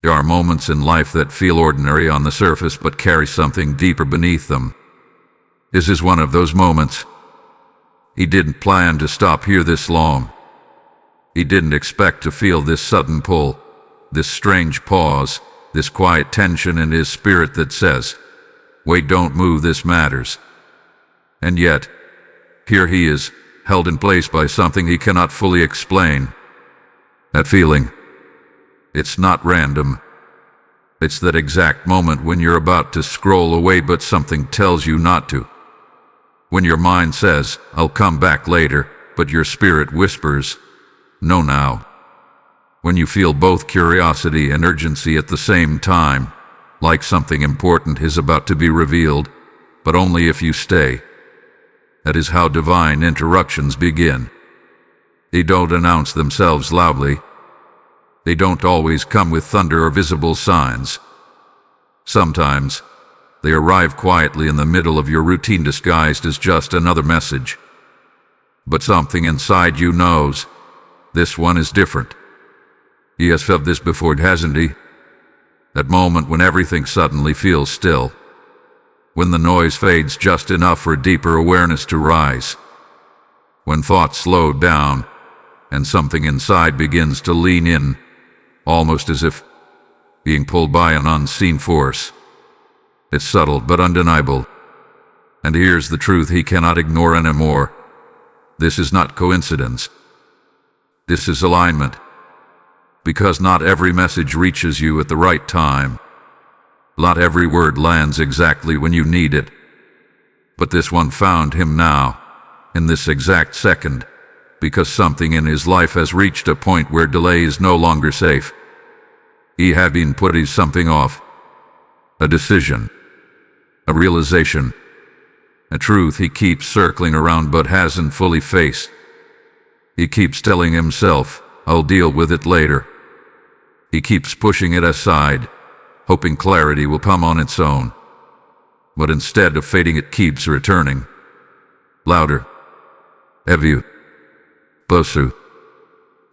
There are moments in life that feel ordinary on the surface but carry something deeper beneath them. This is one of those moments. He didn't plan to stop here this long. He didn't expect to feel this sudden pull, this strange pause, this quiet tension in his spirit that says, "Wait, don't move, this matters." And yet, here he is, held in place by something he cannot fully explain. That feeling, it's not random. It's that exact moment when you're about to scroll away but something tells you not to. When your mind says, "I'll come back later," but your spirit whispers, "No now." When you feel both curiosity and urgency at the same time, like something important is about to be revealed, but only if you stay. That is how divine interruptions begin. They don't announce themselves loudly. They don't always come with thunder or visible signs. Sometimes, they arrive quietly in the middle of your routine disguised as just another message. But something inside you knows, this one is different. He has felt this before, hasn't he? That moment when everything suddenly feels still. When the noise fades just enough for deeper awareness to rise. When thoughts slow down and something inside begins to lean in, almost as if being pulled by an unseen force. It's subtle but undeniable. And here's the truth he cannot ignore anymore. This is not coincidence. This is alignment. Because not every message reaches you at the right time. Not every word lands exactly when you need it. But this one found him now, in this exact second, because something in his life has reached a point where delay is no longer safe. He had been putting something off. A decision. A realization. A truth he keeps circling around but hasn't fully faced. He keeps telling himself, "I'll deal with it later." He keeps pushing it aside, hoping clarity will come on its own. But instead of fading, it keeps returning. Louder. Heavier. Closer.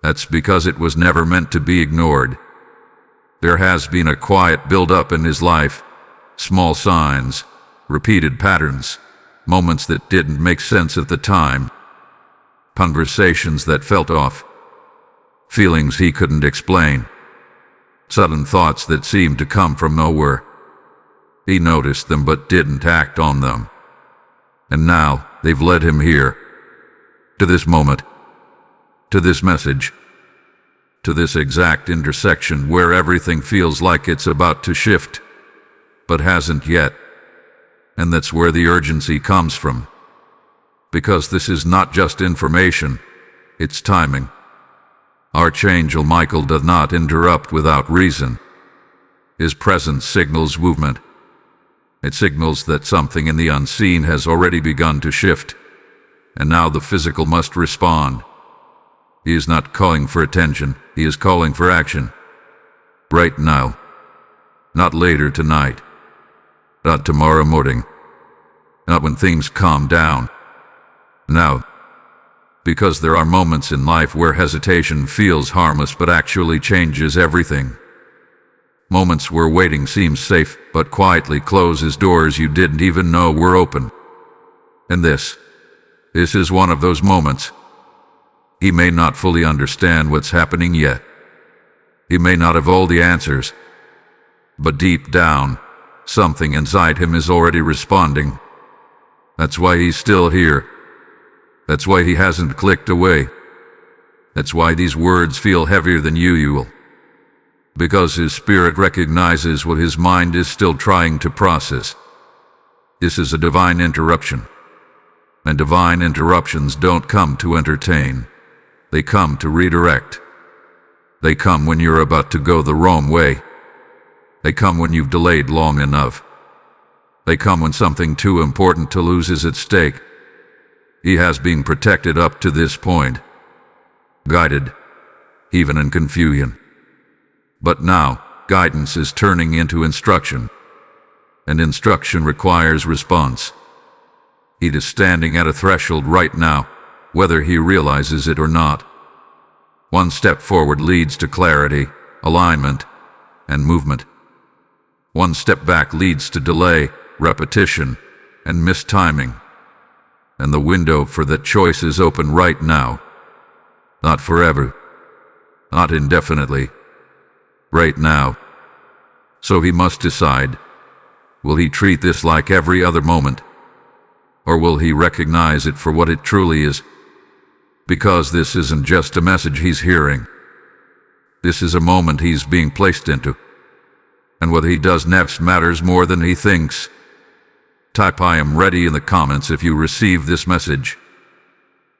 That's because it was never meant to be ignored. There has been a quiet build-up in his life, small signs, repeated patterns, moments that didn't make sense at the time, conversations that felt off, feelings he couldn't explain, sudden thoughts that seemed to come from nowhere. He noticed them but didn't act on them. And now they've led him here, to this moment, to this message, to this exact intersection where everything feels like it's about to shift, but hasn't yet. And that's where the urgency comes from. Because this is not just information, it's timing. Archangel Michael does not interrupt without reason. His presence signals movement. It signals that something in the unseen has already begun to shift, and now the physical must respond. He is not calling for attention, he is calling for action. Right now. Not later tonight. Not tomorrow morning. Not when things calm down. Now. Because there are moments in life where hesitation feels harmless but actually changes everything. Moments where waiting seems safe but quietly closes doors you didn't even know were open. And this is one of those moments. He may not fully understand what's happening yet. He may not have all the answers. But deep down, something inside him is already responding. That's why he's still here. That's why he hasn't clicked away. That's why these words feel heavier than usual. Because his spirit recognizes what his mind is still trying to process. This is a divine interruption. And divine interruptions don't come to entertain. They come to redirect. They come when you're about to go the wrong way. They come when you've delayed long enough. They come when something too important to lose is at stake. He has been protected up to this point. Guided, even in confusion. But now, guidance is turning into instruction. And instruction requires response. He is standing at a threshold right now, whether he realizes it or not. One step forward leads to clarity, alignment, and movement. One step back leads to delay, repetition, and mistiming. And the window for that choice is open right now. Not forever. Not indefinitely. Right now. So he must decide. Will he treat this like every other moment? Or will he recognize it for what it truly is? Because this isn't just a message he's hearing. This is a moment he's being placed into. And what he does next matters more than he thinks. Type "I am ready" in the comments if you receive this message.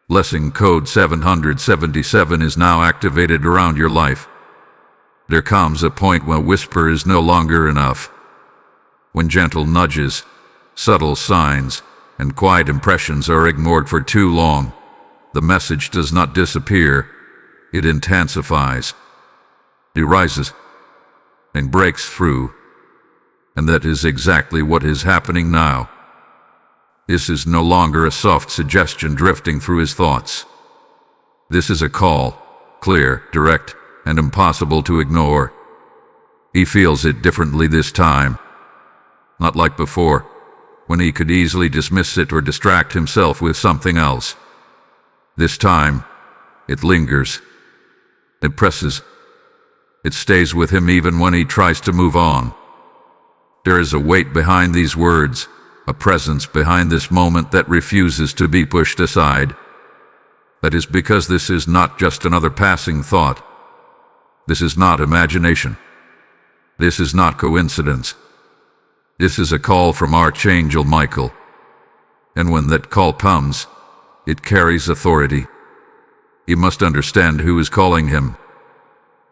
Blessing code 777 is now activated around your life. There comes a point when whisper is no longer enough. When gentle nudges, subtle signs, and quiet impressions are ignored for too long, the message does not disappear, it intensifies. It rises and breaks through. And that is exactly what is happening now. This is no longer a soft suggestion drifting through his thoughts. This is a call, clear, direct, and impossible to ignore. He feels it differently this time. Not like before, when he could easily dismiss it or distract himself with something else. This time, it lingers. It presses. It stays with him even when he tries to move on. There is a weight behind these words, a presence behind this moment that refuses to be pushed aside. That is because this is not just another passing thought. This is not imagination. This is not coincidence. This is a call from Archangel Michael. And when that call comes, it carries authority. He must understand who is calling him.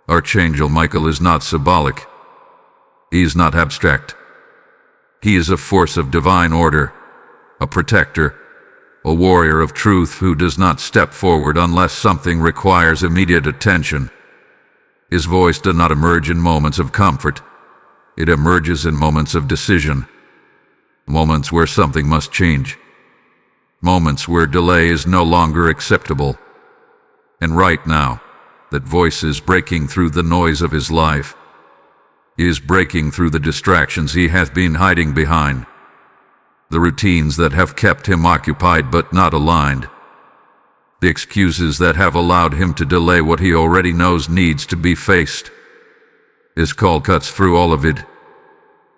Archangel Michael is not symbolic. He is not abstract. He is a force of divine order, a protector, a warrior of truth who does not step forward unless something requires immediate attention. His voice does not emerge in moments of comfort. It emerges in moments of decision. Moments where something must change. Moments where delay is no longer acceptable. And right now, that voice is breaking through the noise of his life. He is breaking through the distractions he has been hiding behind. The routines that have kept him occupied but not aligned. The excuses that have allowed him to delay what he already knows needs to be faced. His call cuts through all of it.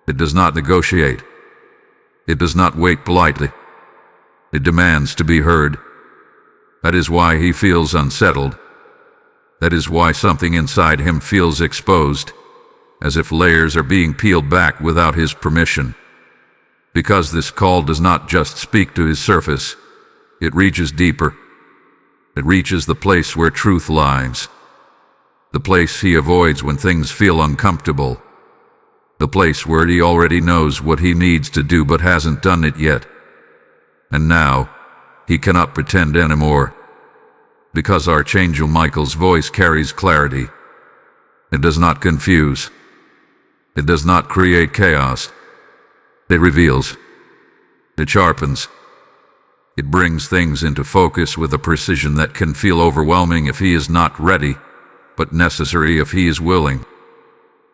It does not negotiate. It does not wait politely. It demands to be heard. That is why he feels unsettled. That is why something inside him feels exposed, as if layers are being peeled back without his permission. Because this call does not just speak to his surface, it reaches deeper. It reaches the place where truth lies. The place he avoids when things feel uncomfortable. The place where he already knows what he needs to do but hasn't done it yet. And now, he cannot pretend anymore. Because Archangel Michael's voice carries clarity. It does not confuse. It does not create chaos. It reveals. It sharpens. It brings things into focus with a precision that can feel overwhelming if he is not ready, but necessary if he is willing.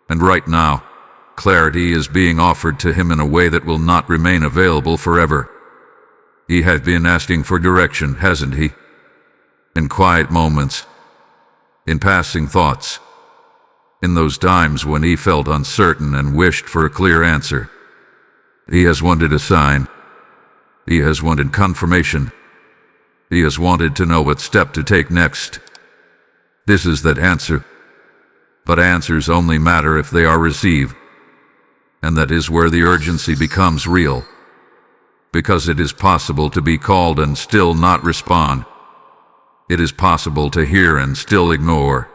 And right now, clarity is being offered to him in a way that will not remain available forever. He has been asking for direction, hasn't he? In quiet moments, in passing thoughts, in those times when he felt uncertain and wished for a clear answer. He has wanted a sign. He has wanted confirmation. He has wanted to know what step to take next. This is that answer. But answers only matter if they are received. And that is where the urgency becomes real. Because it is possible to be called and still not respond. It is possible to hear and still ignore.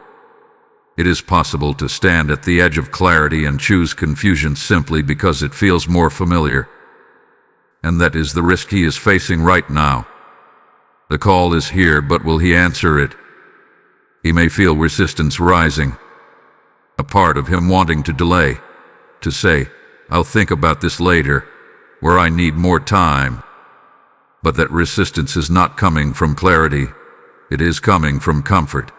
It is possible to stand at the edge of clarity and choose confusion simply because it feels more familiar. And that is the risk he is facing right now. The call is here, but will he answer it? He may feel resistance rising. A part of him wanting to delay, to say, "I'll think about this later," where I need more time. But that resistance is not coming from clarity. It is coming from comfort.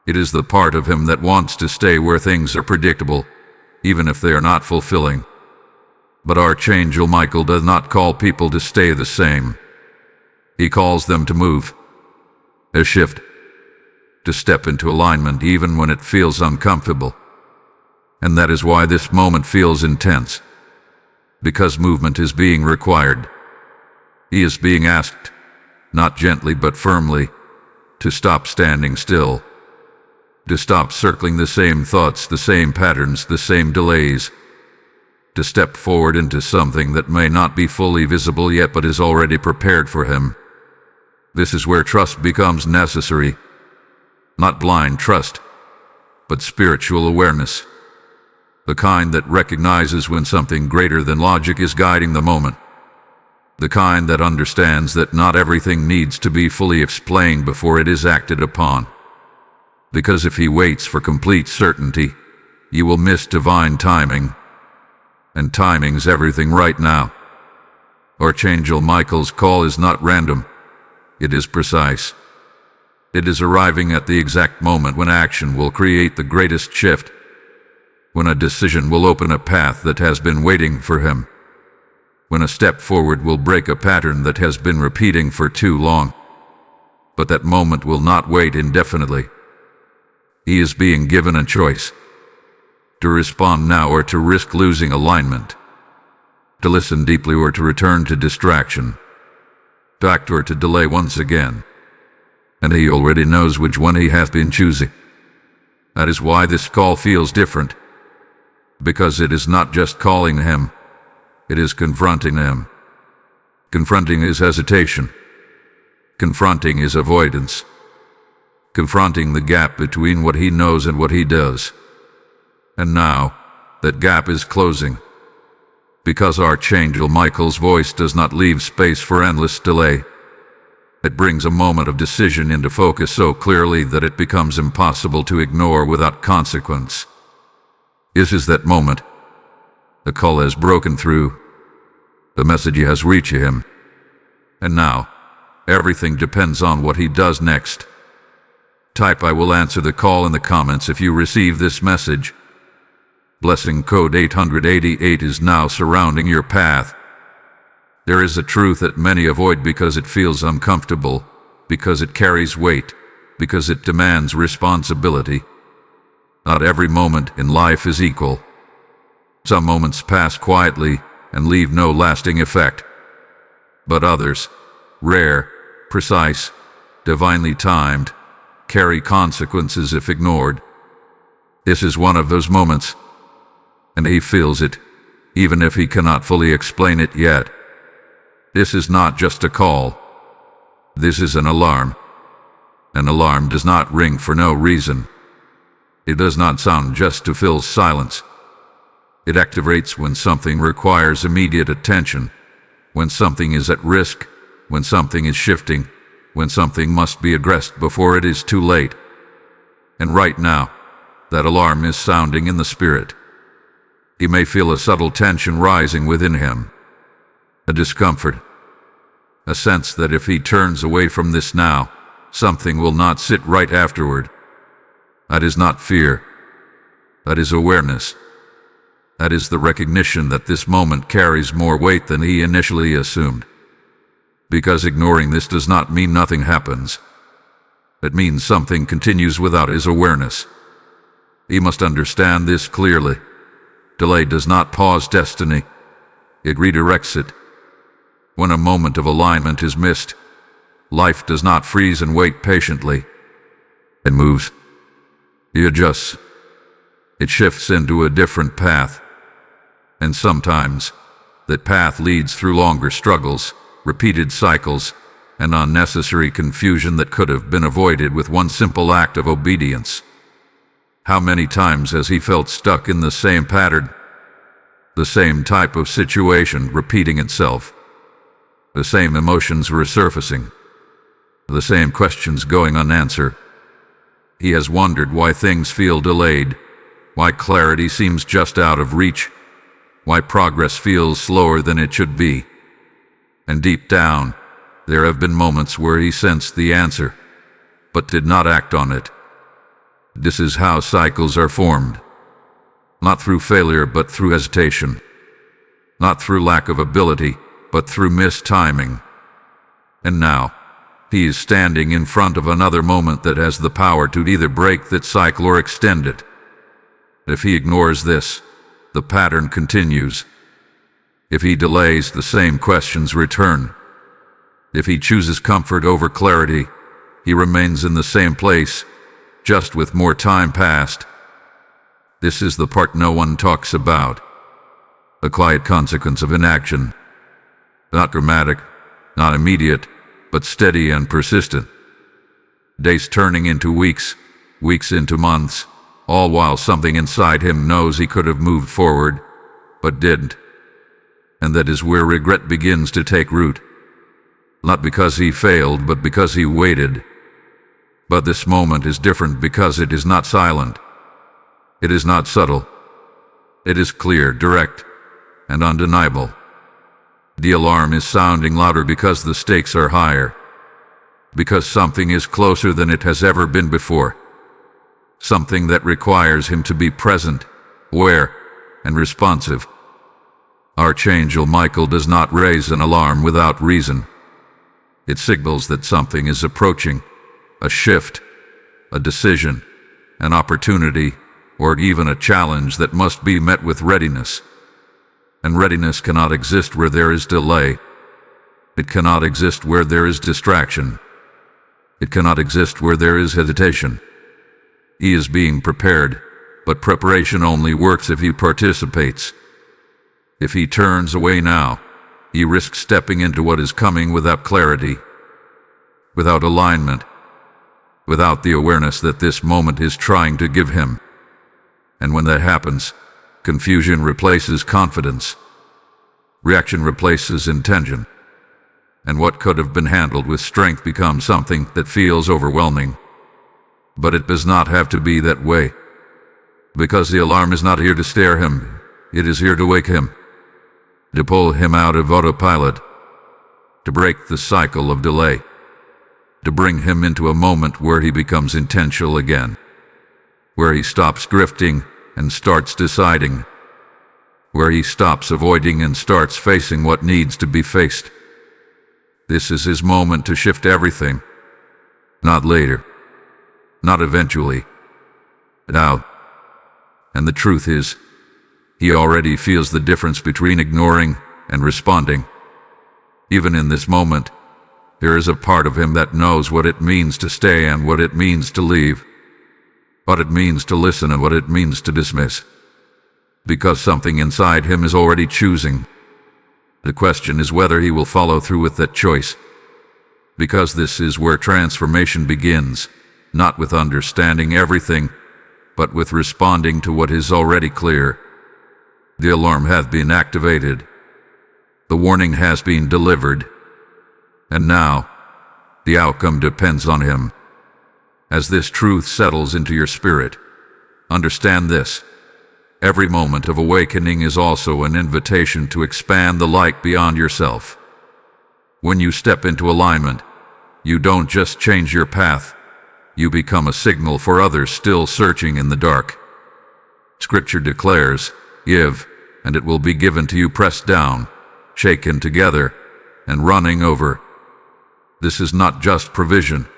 It is the part of him that wants to stay where things are predictable, even if they are not fulfilling. But Archangel Michael does not call people to stay the same. He calls them to move, a shift, to step into alignment even when it feels uncomfortable. And that is why this moment feels intense, because movement is being required. He is being asked, not gently but firmly, to stop standing still, to stop circling the same thoughts, the same patterns, the same delays, to step forward into something that may not be fully visible yet but is already prepared for him. This is where trust becomes necessary, not blind trust, but spiritual awareness, the kind that recognizes when something greater than logic is guiding the moment, the kind that understands that not everything needs to be fully explained before it is acted upon. Because if he waits for complete certainty, you will miss divine timing, and timing's everything right now. Archangel Michael's call is not random, it is precise. It is arriving at the exact moment when action will create the greatest shift, when a decision will open a path that has been waiting for him, when a step forward will break a pattern that has been repeating for too long. But that moment will not wait indefinitely. He is being given a choice, to respond now or to risk losing alignment, to listen deeply or to return to distraction, to act or to delay once again. And he already knows which one he hath been choosing. That is why this call feels different, because it is not just calling him, it is confronting him. Confronting his hesitation, confronting his avoidance, confronting the gap between what he knows and what he does. And now, that gap is closing, because Archangel Michael's voice does not leave space for endless delay. It brings a moment of decision into focus so clearly that it becomes impossible to ignore without consequence. This is that moment. The call has broken through. The message has reached him. And now, everything depends on what he does next. Type "I will answer the call" in the comments if you receive this message. Blessing code 888 is now surrounding your path. There is a truth that many avoid because it feels uncomfortable, because it carries weight, because it demands responsibility. Not every moment in life is equal. Some moments pass quietly and leave no lasting effect. But others, rare, precise, divinely timed, carry consequences if ignored. This is one of those moments, and he feels it, even if he cannot fully explain it yet. This is not just a call. This is an alarm. An alarm does not ring for no reason. It does not sound just to fill silence. It activates when something requires immediate attention, when something is at risk, when something is shifting, when something must be addressed before it is too late. And right now, that alarm is sounding in the spirit. He may feel a subtle tension rising within him, a discomfort, a sense that if he turns away from this now, something will not sit right afterward. That is not fear. That is awareness. That is the recognition that this moment carries more weight than he initially assumed. Because ignoring this does not mean nothing happens. It means something continues without his awareness. He must understand this clearly. Delay does not pause destiny. It redirects it. When a moment of alignment is missed, life does not freeze and wait patiently. It moves. It adjusts. It shifts into a different path. And sometimes, that path leads through longer struggles, repeated cycles, and unnecessary confusion that could have been avoided with one simple act of obedience. How many times has he felt stuck in the same pattern? The same type of situation repeating itself. The same emotions resurfacing. The same questions going unanswered. He has wondered why things feel delayed, why clarity seems just out of reach, why progress feels slower than it should be. And deep down, there have been moments where he sensed the answer, but did not act on it. This is how cycles are formed. Not through failure, but through hesitation. Not through lack of ability, but through missed timing. And now, he is standing in front of another moment that has the power to either break that cycle or extend it. If he ignores this, the pattern continues. If he delays, the same questions return. If he chooses comfort over clarity, he remains in the same place, just with more time passed. This is the part no one talks about. The quiet consequence of inaction. Not dramatic, not immediate, but steady and persistent. Days turning into weeks, weeks into months, all while something inside him knows he could have moved forward, but didn't. And that is where regret begins to take root. Not because he failed, but because he waited. But this moment is different because it is not silent. It is not subtle. It is clear, direct, and undeniable. The alarm is sounding louder because the stakes are higher. Because something is closer than it has ever been before. Something that requires him to be present, aware, and responsive. Archangel Michael does not raise an alarm without reason. It signals that something is approaching, a shift, a decision, an opportunity, or even a challenge that must be met with readiness. And readiness cannot exist where there is delay. It cannot exist where there is distraction. It cannot exist where there is hesitation. He is being prepared, but preparation only works if he participates. If he turns away now, he risks stepping into what is coming without clarity, without alignment, without the awareness that this moment is trying to give him. And when that happens, confusion replaces confidence. Reaction replaces intention. And what could have been handled with strength becomes something that feels overwhelming. But it does not have to be that way. Because the alarm is not here to scare him, it is here to wake him. To pull him out of autopilot. To break the cycle of delay. To bring him into a moment where he becomes intentional again. Where he stops drifting and starts deciding. Where he stops avoiding and starts facing what needs to be faced. This is his moment to shift everything. Not later. Not eventually. Now. And the truth is, he already feels the difference between ignoring and responding. Even in this moment, there is a part of him that knows what it means to stay and what it means to leave. What it means to listen and what it means to dismiss. Because something inside him is already choosing. The question is whether he will follow through with that choice. Because this is where transformation begins, not with understanding everything, but with responding to what is already clear. The alarm has been activated. The warning has been delivered. And now, the outcome depends on him. As this truth settles into your spirit, understand this. Every moment of awakening is also an invitation to expand the light beyond yourself. When you step into alignment, you don't just change your path, you become a signal for others still searching in the dark. Scripture declares, "Give, and it will be given to you, pressed down, shaken together, and running over." This is not just provision.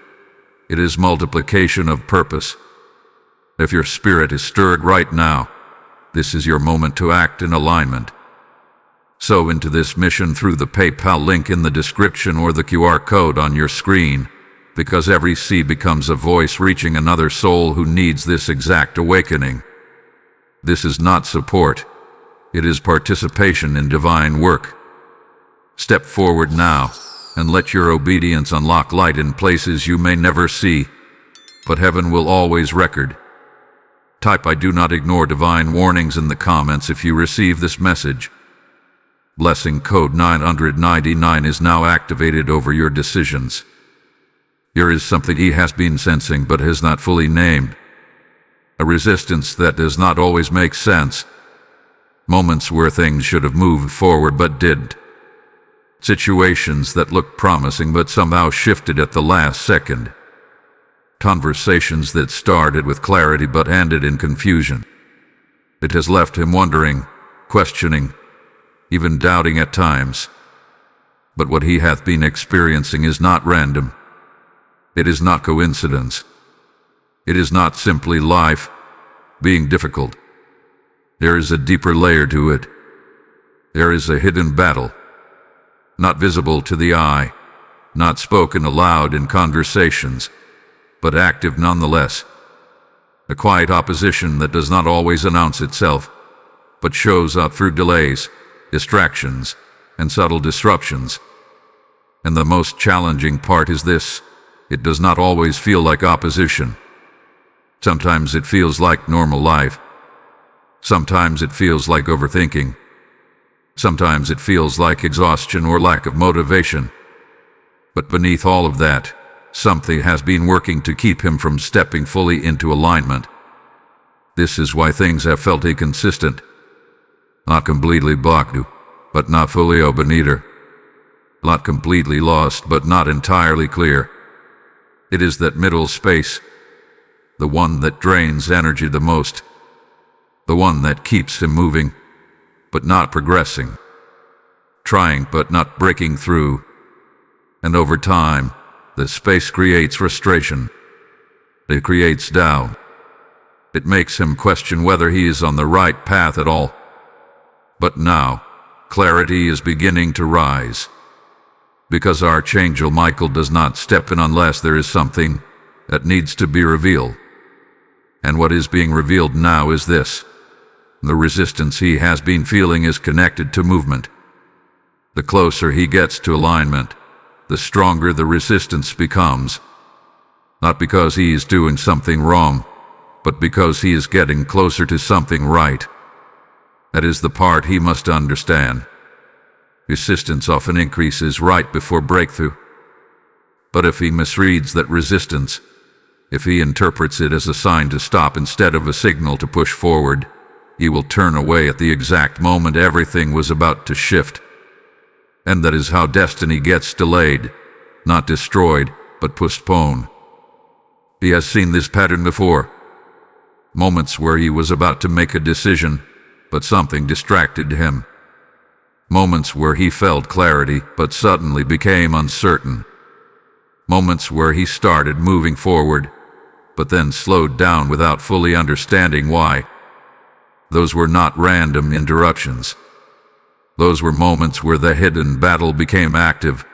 It is multiplication of purpose. If your spirit is stirred right now, this is your moment to act in alignment. Sow into this mission through the PayPal link in the description or the QR code on your screen, because every seed becomes a voice reaching another soul who needs this exact awakening. This is not support. It is participation in divine work. Step forward now, and let your obedience unlock light in places you may never see, but heaven will always record. Type "I do not ignore divine warnings" in the comments if you receive this message. Blessing code 999 is now activated over your decisions. Here is something he has been sensing but has not fully named. A resistance that does not always make sense. Moments where things should have moved forward but didn't. Situations that looked promising but somehow shifted at the last second. Conversations that started with clarity but ended in confusion. It has left him wondering, questioning, even doubting at times. But what he hath been experiencing is not random. It is not coincidence. It is not simply life being difficult. There is a deeper layer to it. There is a hidden battle, not visible to the eye, not spoken aloud in conversations, but active nonetheless. A quiet opposition that does not always announce itself, but shows up through delays, distractions, and subtle disruptions. And the most challenging part is this: it does not always feel like opposition. Sometimes it feels like normal life. Sometimes it feels like overthinking. Sometimes it feels like exhaustion or lack of motivation. But beneath all of that, something has been working to keep him from stepping fully into alignment. This is why things have felt inconsistent. Not completely blocked, but not fully open either. Not completely lost, but not entirely clear. It is that middle space, the one that drains energy the most, the one that keeps him moving, but not progressing, trying but not breaking through. And over time, the space creates frustration. It creates doubt. It makes him question whether he is on the right path at all. But now, clarity is beginning to rise. Because Archangel Michael does not step in unless there is something that needs to be revealed. And what is being revealed now is this: the resistance he has been feeling is connected to movement. The closer he gets to alignment, the stronger the resistance becomes. Not because he is doing something wrong, but because he is getting closer to something right. That is the part he must understand. Resistance often increases right before breakthrough. But if he misreads that resistance, if he interprets it as a sign to stop instead of a signal to push forward, he will turn away at the exact moment everything was about to shift. And that is how destiny gets delayed, not destroyed, but postponed. He has seen this pattern before. Moments where he was about to make a decision, but something distracted him. Moments where he felt clarity, but suddenly became uncertain. Moments where he started moving forward, but then slowed down without fully understanding why. Those were not random interruptions. Those were moments where the hidden battle became active,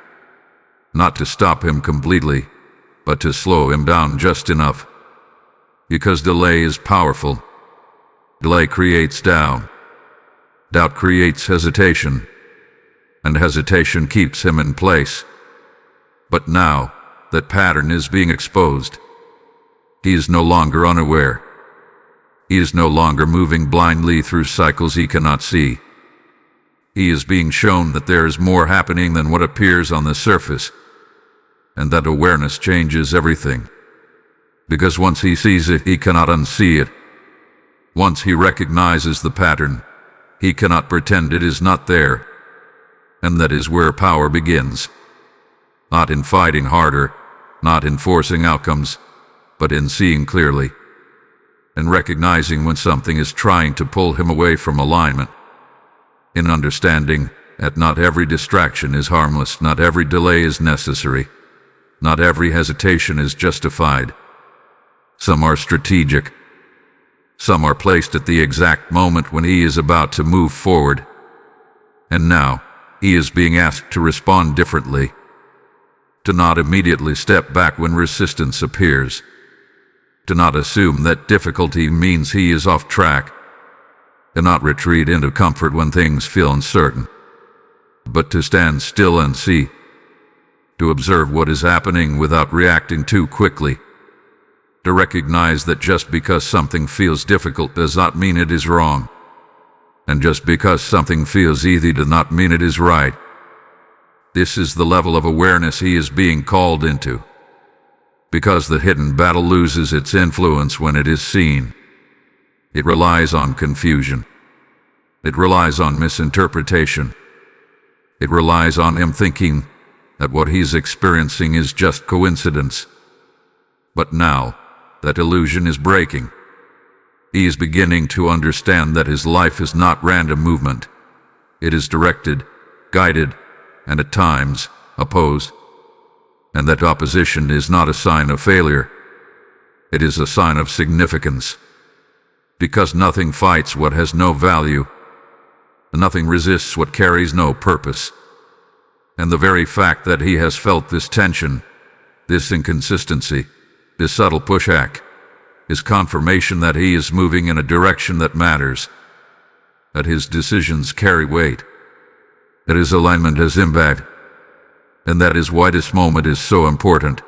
not to stop him completely, but to slow him down just enough. Because delay is powerful. Delay creates doubt. Doubt creates hesitation, and hesitation keeps him in place. But now, that pattern is being exposed. He is no longer unaware. He is no longer moving blindly through cycles he cannot see. He is being shown that there is more happening than what appears on the surface, and that awareness changes everything. Because once he sees it, he cannot unsee it. Once he recognizes the pattern, he cannot pretend it is not there. And that is where power begins. Not in fighting harder, not in forcing outcomes, but in seeing clearly, and recognizing when something is trying to pull him away from alignment. In understanding that not every distraction is harmless, not every delay is necessary, not every hesitation is justified. Some are strategic. Some are placed at the exact moment when he is about to move forward. And now, he is being asked to respond differently. To not immediately step back when resistance appears. To not assume that difficulty means he is off track. To not retreat into comfort when things feel uncertain. But to stand still and see. To observe what is happening without reacting too quickly. To recognize that just because something feels difficult does not mean it is wrong. And just because something feels easy does not mean it is right. This is the level of awareness he is being called into. Because the hidden battle loses its influence when it is seen. It relies on confusion. It relies on misinterpretation. It relies on him thinking that what he's experiencing is just coincidence. But now, that illusion is breaking. He is beginning to understand that his life is not random movement. It is directed, guided, and at times opposed. And that opposition is not a sign of failure. It is a sign of significance. Because nothing fights what has no value. Nothing resists what carries no purpose. And the very fact that he has felt this tension, this inconsistency, this subtle pushback, is confirmation that he is moving in a direction that matters, that his decisions carry weight, that his alignment has impact, and that is why this moment is so important.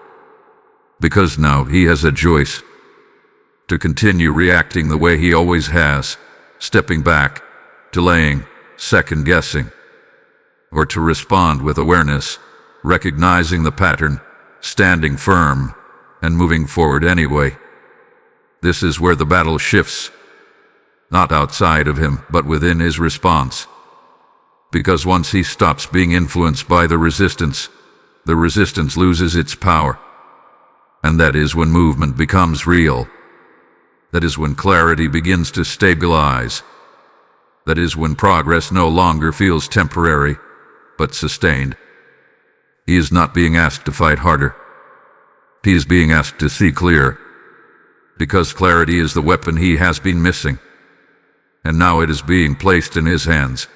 Because now he has a choice to continue reacting the way he always has, stepping back, delaying, second-guessing, or to respond with awareness, recognizing the pattern, standing firm, and moving forward anyway. This is where the battle shifts, not outside of him, but within his response. Because once he stops being influenced by the resistance loses its power. And that is when movement becomes real. That is when clarity begins to stabilize. That is when progress no longer feels temporary, but sustained. He is not being asked to fight harder. He is being asked to see clear. Because clarity is the weapon he has been missing. And now it is being placed in his hands.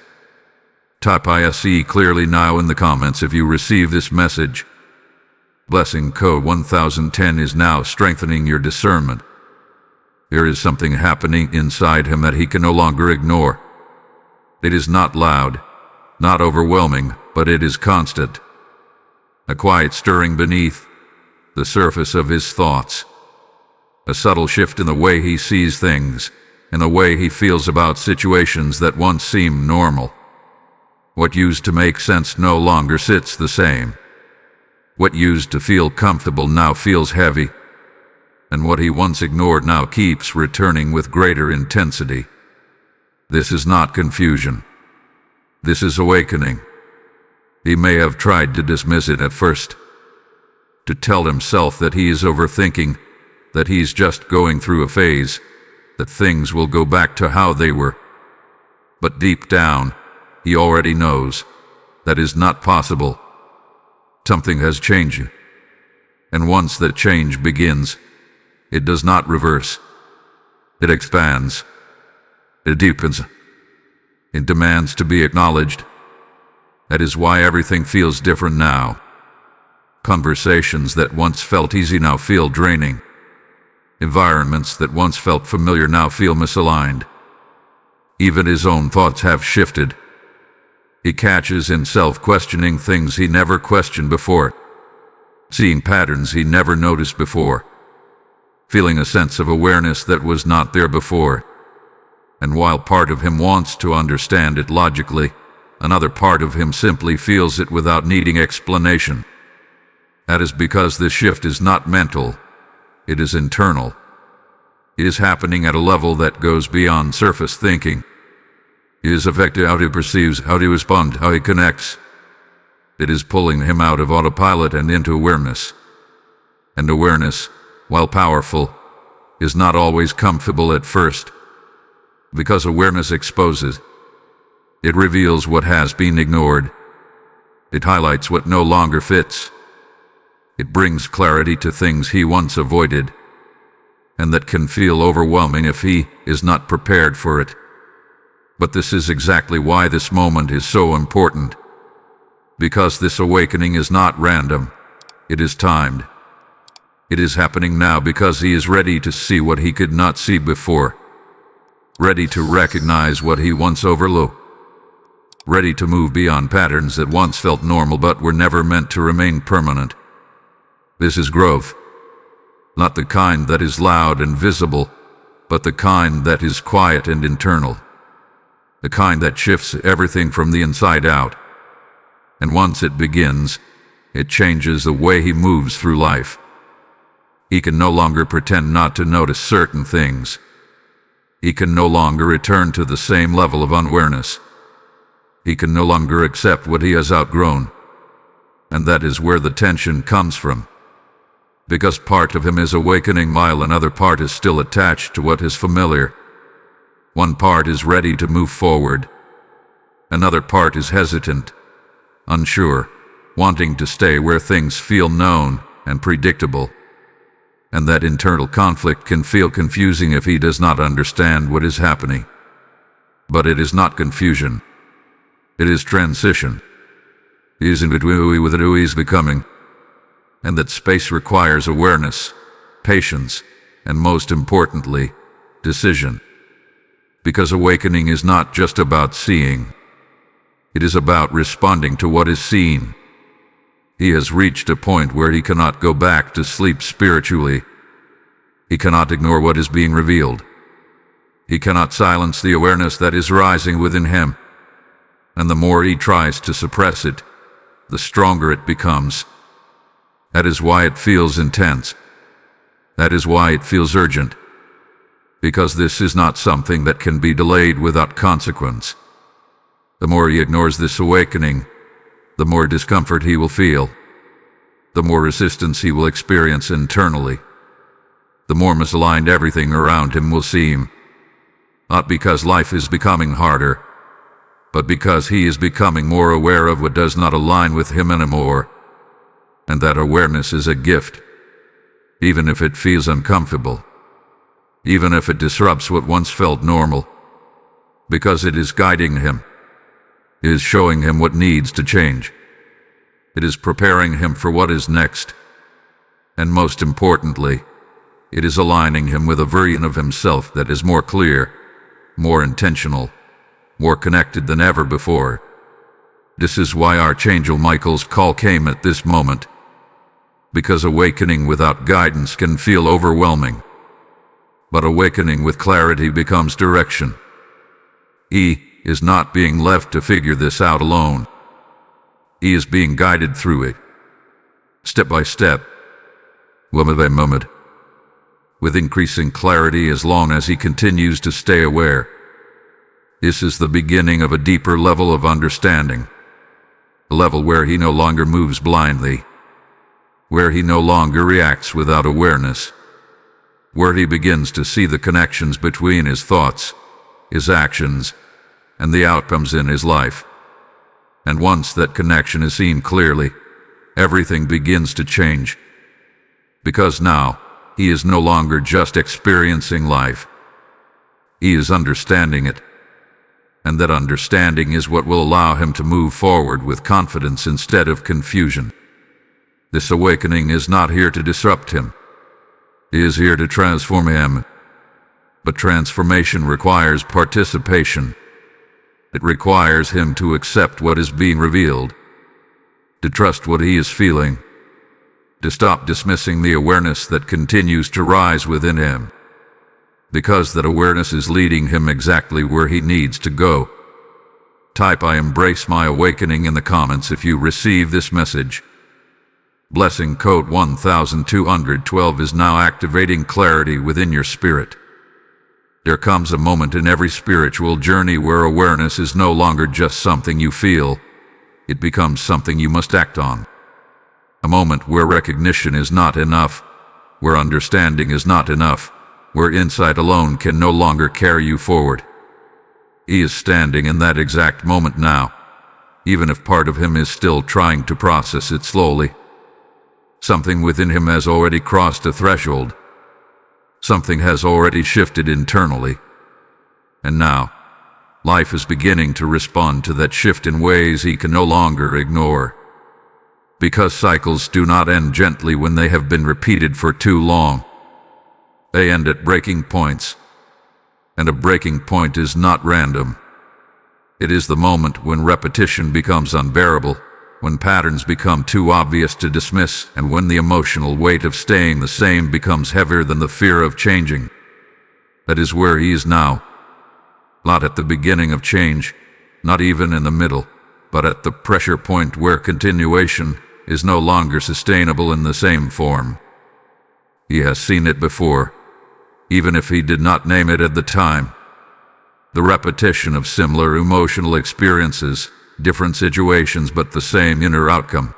Type ISE clearly now in the comments if you receive this message. Blessing code 1010 is now strengthening your discernment. There is something happening inside him that he can no longer ignore. It is not loud, not overwhelming, but it is constant. A quiet stirring beneath the surface of his thoughts. A subtle shift in the way he sees things, in the way he feels about situations that once seemed normal. What used to make sense no longer sits the same. What used to feel comfortable now feels heavy. And what he once ignored now keeps returning with greater intensity. This is not confusion. This is awakening. He may have tried to dismiss it at first, to tell himself that he is overthinking, that he's just going through a phase, that things will go back to how they were. But deep down, he already knows that is not possible. Something has changed. And once that change begins, it does not reverse. It expands. It deepens. It demands to be acknowledged. That is why everything feels different now. Conversations that once felt easy now feel draining. Environments that once felt familiar now feel misaligned. Even his own thoughts have shifted. He catches himself questioning things he never questioned before, seeing patterns he never noticed before, feeling a sense of awareness that was not there before. And while part of him wants to understand it logically, another part of him simply feels it without needing explanation. That is because this shift is not mental, it is internal. It is happening at a level that goes beyond surface thinking. It is affecting how he perceives, how he responds, how he connects. It is pulling him out of autopilot and into awareness. And awareness, while powerful, is not always comfortable at first. Because awareness exposes. It reveals what has been ignored. It highlights what no longer fits. It brings clarity to things he once avoided, and that can feel overwhelming if he is not prepared for it. But this is exactly why this moment is so important. Because this awakening is not random. It is timed. It is happening now because he is ready to see what he could not see before. Ready to recognize what he once overlooked. Ready to move beyond patterns that once felt normal but were never meant to remain permanent. This is growth. Not the kind that is loud and visible, but the kind that is quiet and internal. The kind that shifts everything from the inside out. And once it begins, it changes the way he moves through life. He can no longer pretend not to notice certain things. He can no longer return to the same level of unawareness. He can no longer accept what he has outgrown. And that is where the tension comes from. Because part of him is awakening while another part is still attached to what is familiar. One part is ready to move forward. Another part is hesitant, unsure, wanting to stay where things feel known and predictable. And that internal conflict can feel confusing if he does not understand what is happening. But it is not confusion. It is transition. He is in between who he is becoming. And that space requires awareness, patience, and most importantly, decision. Because awakening is not just about seeing. It is about responding to what is seen. He has reached a point where he cannot go back to sleep spiritually. He cannot ignore what is being revealed. He cannot silence the awareness that is rising within him. And the more he tries to suppress it, the stronger it becomes. That is why it feels intense. That is why it feels urgent. Because this is not something that can be delayed without consequence. The more he ignores this awakening, the more discomfort he will feel. The more resistance he will experience internally. The more misaligned everything around him will seem. Not because life is becoming harder, but because he is becoming more aware of what does not align with him anymore. And that awareness is a gift, even if it feels uncomfortable, even if it disrupts what once felt normal, because it is guiding him, it is showing him what needs to change, it is preparing him for what is next, and most importantly, it is aligning him with a version of himself that is more clear, more intentional, more connected than ever before. This is why Archangel Michael's call came at this moment. Because awakening without guidance can feel overwhelming. But awakening with clarity becomes direction. He is not being left to figure this out alone. He is being guided through it. Step by step. Moment by moment. With increasing clarity as long as he continues to stay aware. This is the beginning of a deeper level of understanding. A level where he no longer moves blindly. Where he no longer reacts without awareness, where he begins to see the connections between his thoughts, his actions, and the outcomes in his life. And once that connection is seen clearly, everything begins to change. Because now, he is no longer just experiencing life. He is understanding it. And that understanding is what will allow him to move forward with confidence instead of confusion. This awakening is not here to disrupt him. It is here to transform him. But transformation requires participation. It requires him to accept what is being revealed, to trust what he is feeling, to stop dismissing the awareness that continues to rise within him, because that awareness is leading him exactly where he needs to go. Type "I embrace my awakening" in the comments if you receive this message. Blessing code 1212 is now activating clarity within your spirit. There comes a moment in every spiritual journey where awareness is no longer just something you feel, it becomes something you must act on. A moment where recognition is not enough, where understanding is not enough, where insight alone can no longer carry you forward. He is standing in that exact moment now, even if part of him is still trying to process it slowly. Something within him has already crossed a threshold. Something has already shifted internally. And now, life is beginning to respond to that shift in ways he can no longer ignore. Because cycles do not end gently when they have been repeated for too long. They end at breaking points. And a breaking point is not random. It is the moment when repetition becomes unbearable, when patterns become too obvious to dismiss, and when the emotional weight of staying the same becomes heavier than the fear of changing. That is where he is now. Not at the beginning of change, not even in the middle, but at the pressure point where continuation is no longer sustainable in the same form. He has seen it before, even if he did not name it at the time. The repetition of similar emotional experiences, different situations but the same inner outcome.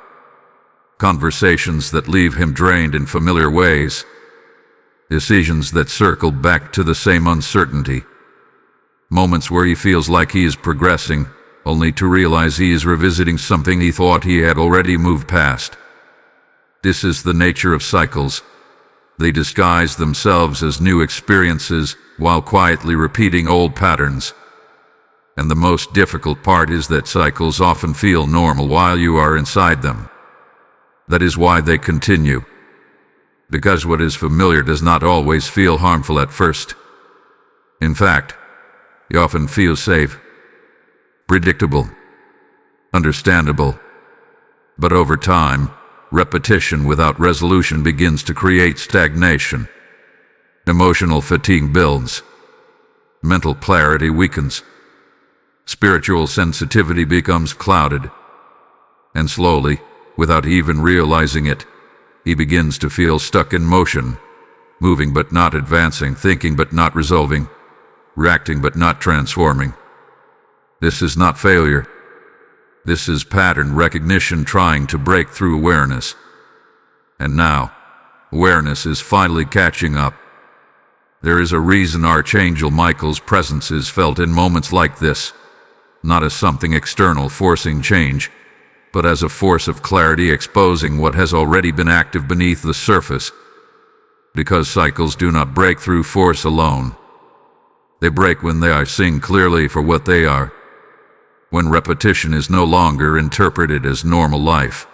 conversations that leave him drained in familiar ways, decisions that circle back to the same uncertainty, moments where he feels like he is progressing, only to realize he is revisiting something he thought he had already moved past. This is the nature of cycles. They disguise themselves as new experiences while quietly repeating old patterns. And the most difficult part is that cycles often feel normal while you are inside them. That is why they continue. Because what is familiar does not always feel harmful at first. In fact, you often feel safe, predictable, understandable. But over time, repetition without resolution begins to create stagnation. Emotional fatigue builds. Mental clarity weakens. Spiritual sensitivity becomes clouded. And slowly, without even realizing it, he begins to feel stuck in motion, moving but not advancing, thinking but not resolving, reacting but not transforming. This is not failure. This is pattern recognition trying to break through awareness. And now, awareness is finally catching up. There is a reason Archangel Michael's presence is felt in moments like this, not as something external forcing change, but as a force of clarity exposing what has already been active beneath the surface. Because cycles do not break through force alone. They break when they are seen clearly for what they are. When repetition is no longer interpreted as normal life,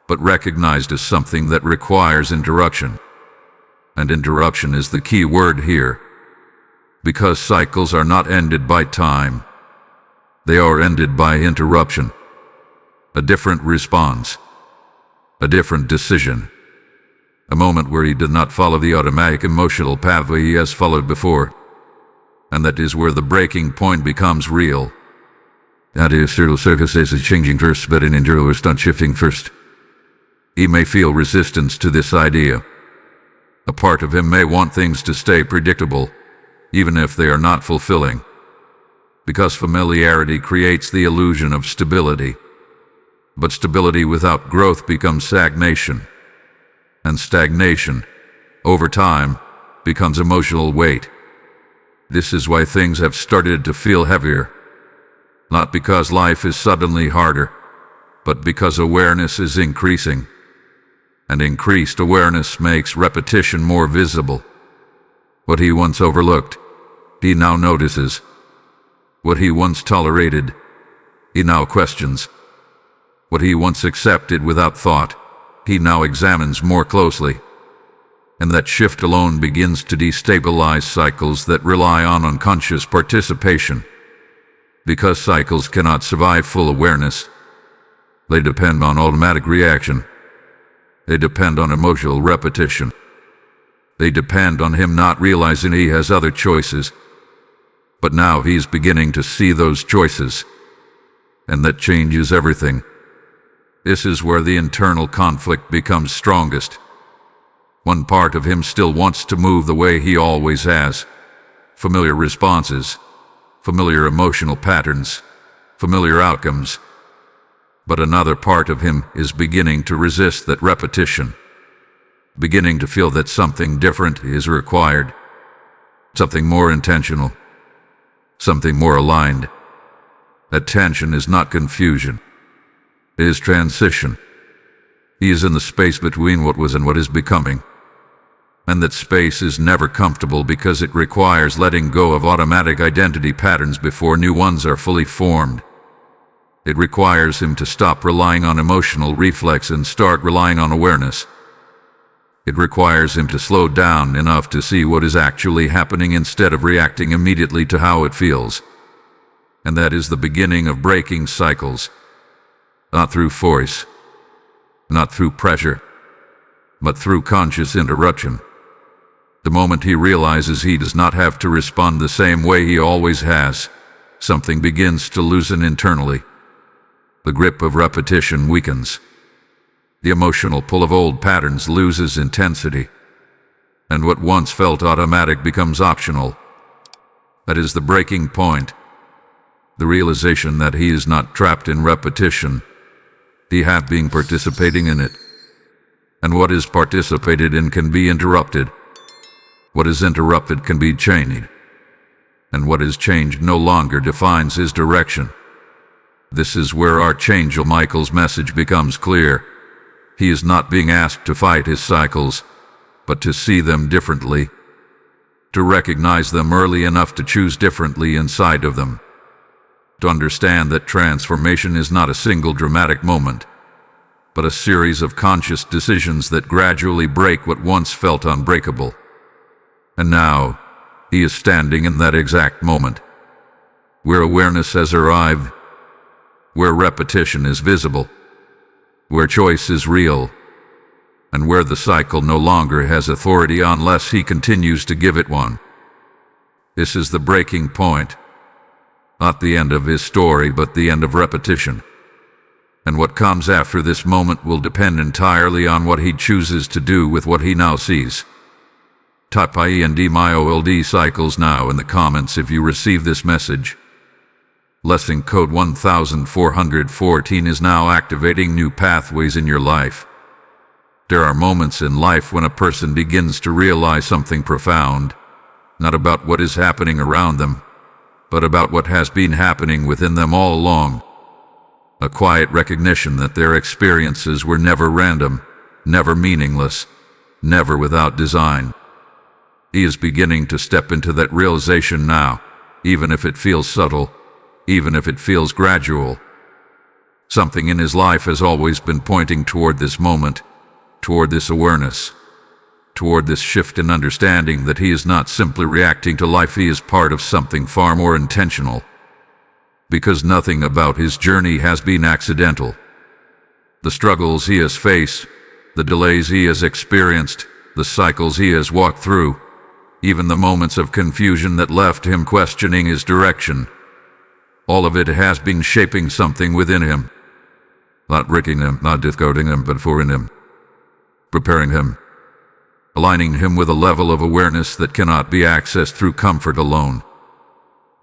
but recognized as something that requires interruption. And interruption is the key word here. Because cycles are not ended by time. They are ended by interruption. A different response. A different decision. A moment where he did not follow the automatic emotional pathway he has followed before. And that is where the breaking point becomes real. That is, turtle circus is changing first, but an internal is not shifting first. He may feel resistance to this idea. A part of him may want things to stay predictable, even if they are not fulfilling. Because familiarity creates the illusion of stability. But stability without growth becomes stagnation. And stagnation, over time, becomes emotional weight. This is why things have started to feel heavier. Not because life is suddenly harder, but because awareness is increasing. And increased awareness makes repetition more visible. What he once overlooked, he now notices. What he once tolerated, he now questions. What he once accepted without thought, he now examines more closely. And that shift alone begins to destabilize cycles that rely on unconscious participation. Because cycles cannot survive full awareness. They depend on automatic reaction. They depend on emotional repetition. They depend on him not realizing he has other choices. But now he's beginning to see those choices. And that changes everything. This is where the internal conflict becomes strongest. One part of him still wants to move the way he always has. Familiar responses. Familiar emotional patterns, familiar outcomes. But another part of him is beginning to resist that repetition, beginning to feel that something different is required, something more intentional, something more aligned. That tension is not confusion, it is transition. He is in the space between what was and what is becoming. And that space is never comfortable because it requires letting go of automatic identity patterns before new ones are fully formed. It requires him to stop relying on emotional reflex and start relying on awareness. It requires him to slow down enough to see what is actually happening instead of reacting immediately to how it feels. And that is the beginning of breaking cycles. Not through force, not through pressure, but through conscious interruption. The moment he realizes he does not have to respond the same way he always has, something begins to loosen internally. The grip of repetition weakens. The emotional pull of old patterns loses intensity. And what once felt automatic becomes optional. That is the breaking point. The realization that he is not trapped in repetition. He had been participating in it. And what is participated in can be interrupted. What is interrupted can be changed. And what is changed no longer defines his direction. This is where Archangel Michael's message becomes clear. He is not being asked to fight his cycles, but to see them differently, to recognize them early enough to choose differently inside of them, to understand that transformation is not a single dramatic moment, but a series of conscious decisions that gradually break what once felt unbreakable. And now, he is standing in that exact moment, where awareness has arrived, where repetition is visible, where choice is real, and where the cycle no longer has authority unless he continues to give it one. This is the breaking point, not the end of his story, but the end of repetition. And what comes after this moment will depend entirely on what he chooses to do with what he now sees. Type IENDMIOLD cycles now in the comments if you receive this message. Lesson code 1414 is now activating new pathways in your life. There are moments in life when a person begins to realize something profound, not about what is happening around them, but about what has been happening within them all along. A quiet recognition that their experiences were never random, never meaningless, never without design. He is beginning to step into that realization now, even if it feels subtle, even if it feels gradual. Something in his life has always been pointing toward this moment, toward this awareness, toward this shift in understanding that he is not simply reacting to life, he is part of something far more intentional. Because nothing about his journey has been accidental. The struggles he has faced, the delays he has experienced, the cycles he has walked through, even the moments of confusion that left him questioning his direction, all of it has been shaping something within him. Not breaking him, not decoding him, but for in him. Preparing him. Aligning him with a level of awareness that cannot be accessed through comfort alone.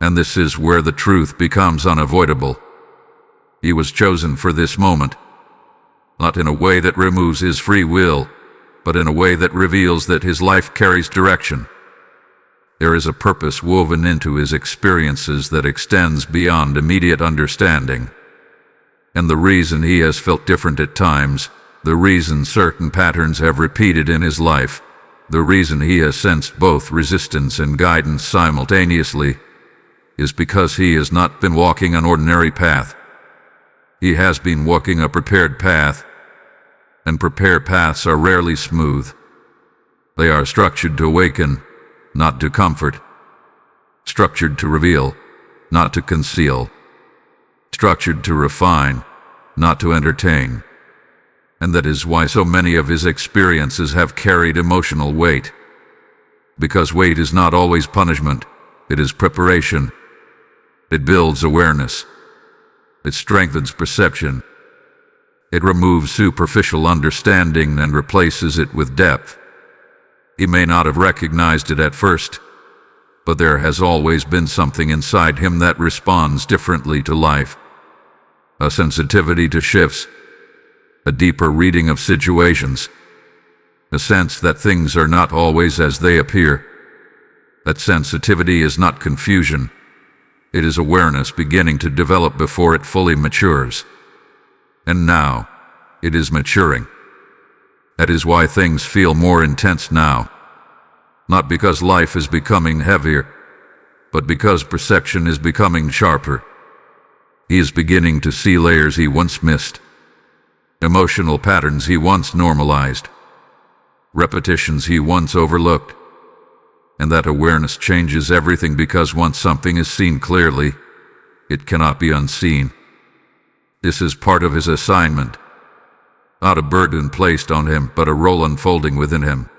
And this is where the truth becomes unavoidable. He was chosen for this moment, not in a way that removes his free will, but in a way that reveals that his life carries direction. There is a purpose woven into his experiences that extends beyond immediate understanding. And the reason he has felt different at times, the reason certain patterns have repeated in his life, the reason he has sensed both resistance and guidance simultaneously, is because he has not been walking an ordinary path. He has been walking a prepared path, and prepared paths are rarely smooth. They are structured to awaken, not to comfort. Structured to reveal, not to conceal. Structured to refine, not to entertain. And that is why so many of his experiences have carried emotional weight. Because weight is not always punishment, it is preparation. It builds awareness. It strengthens perception. It removes superficial understanding and replaces it with depth. He may not have recognized it at first, but there has always been something inside him that responds differently to life. A sensitivity to shifts, a deeper reading of situations, a sense that things are not always as they appear. That sensitivity is not confusion. It is awareness beginning to develop before it fully matures. And now, it is maturing. That is why things feel more intense now. Not because life is becoming heavier, but because perception is becoming sharper. He is beginning to see layers he once missed, emotional patterns he once normalized, repetitions he once overlooked. And that awareness changes everything, because once something is seen clearly, it cannot be unseen. This is part of his assignment. Not a burden placed on him, but a role unfolding within him.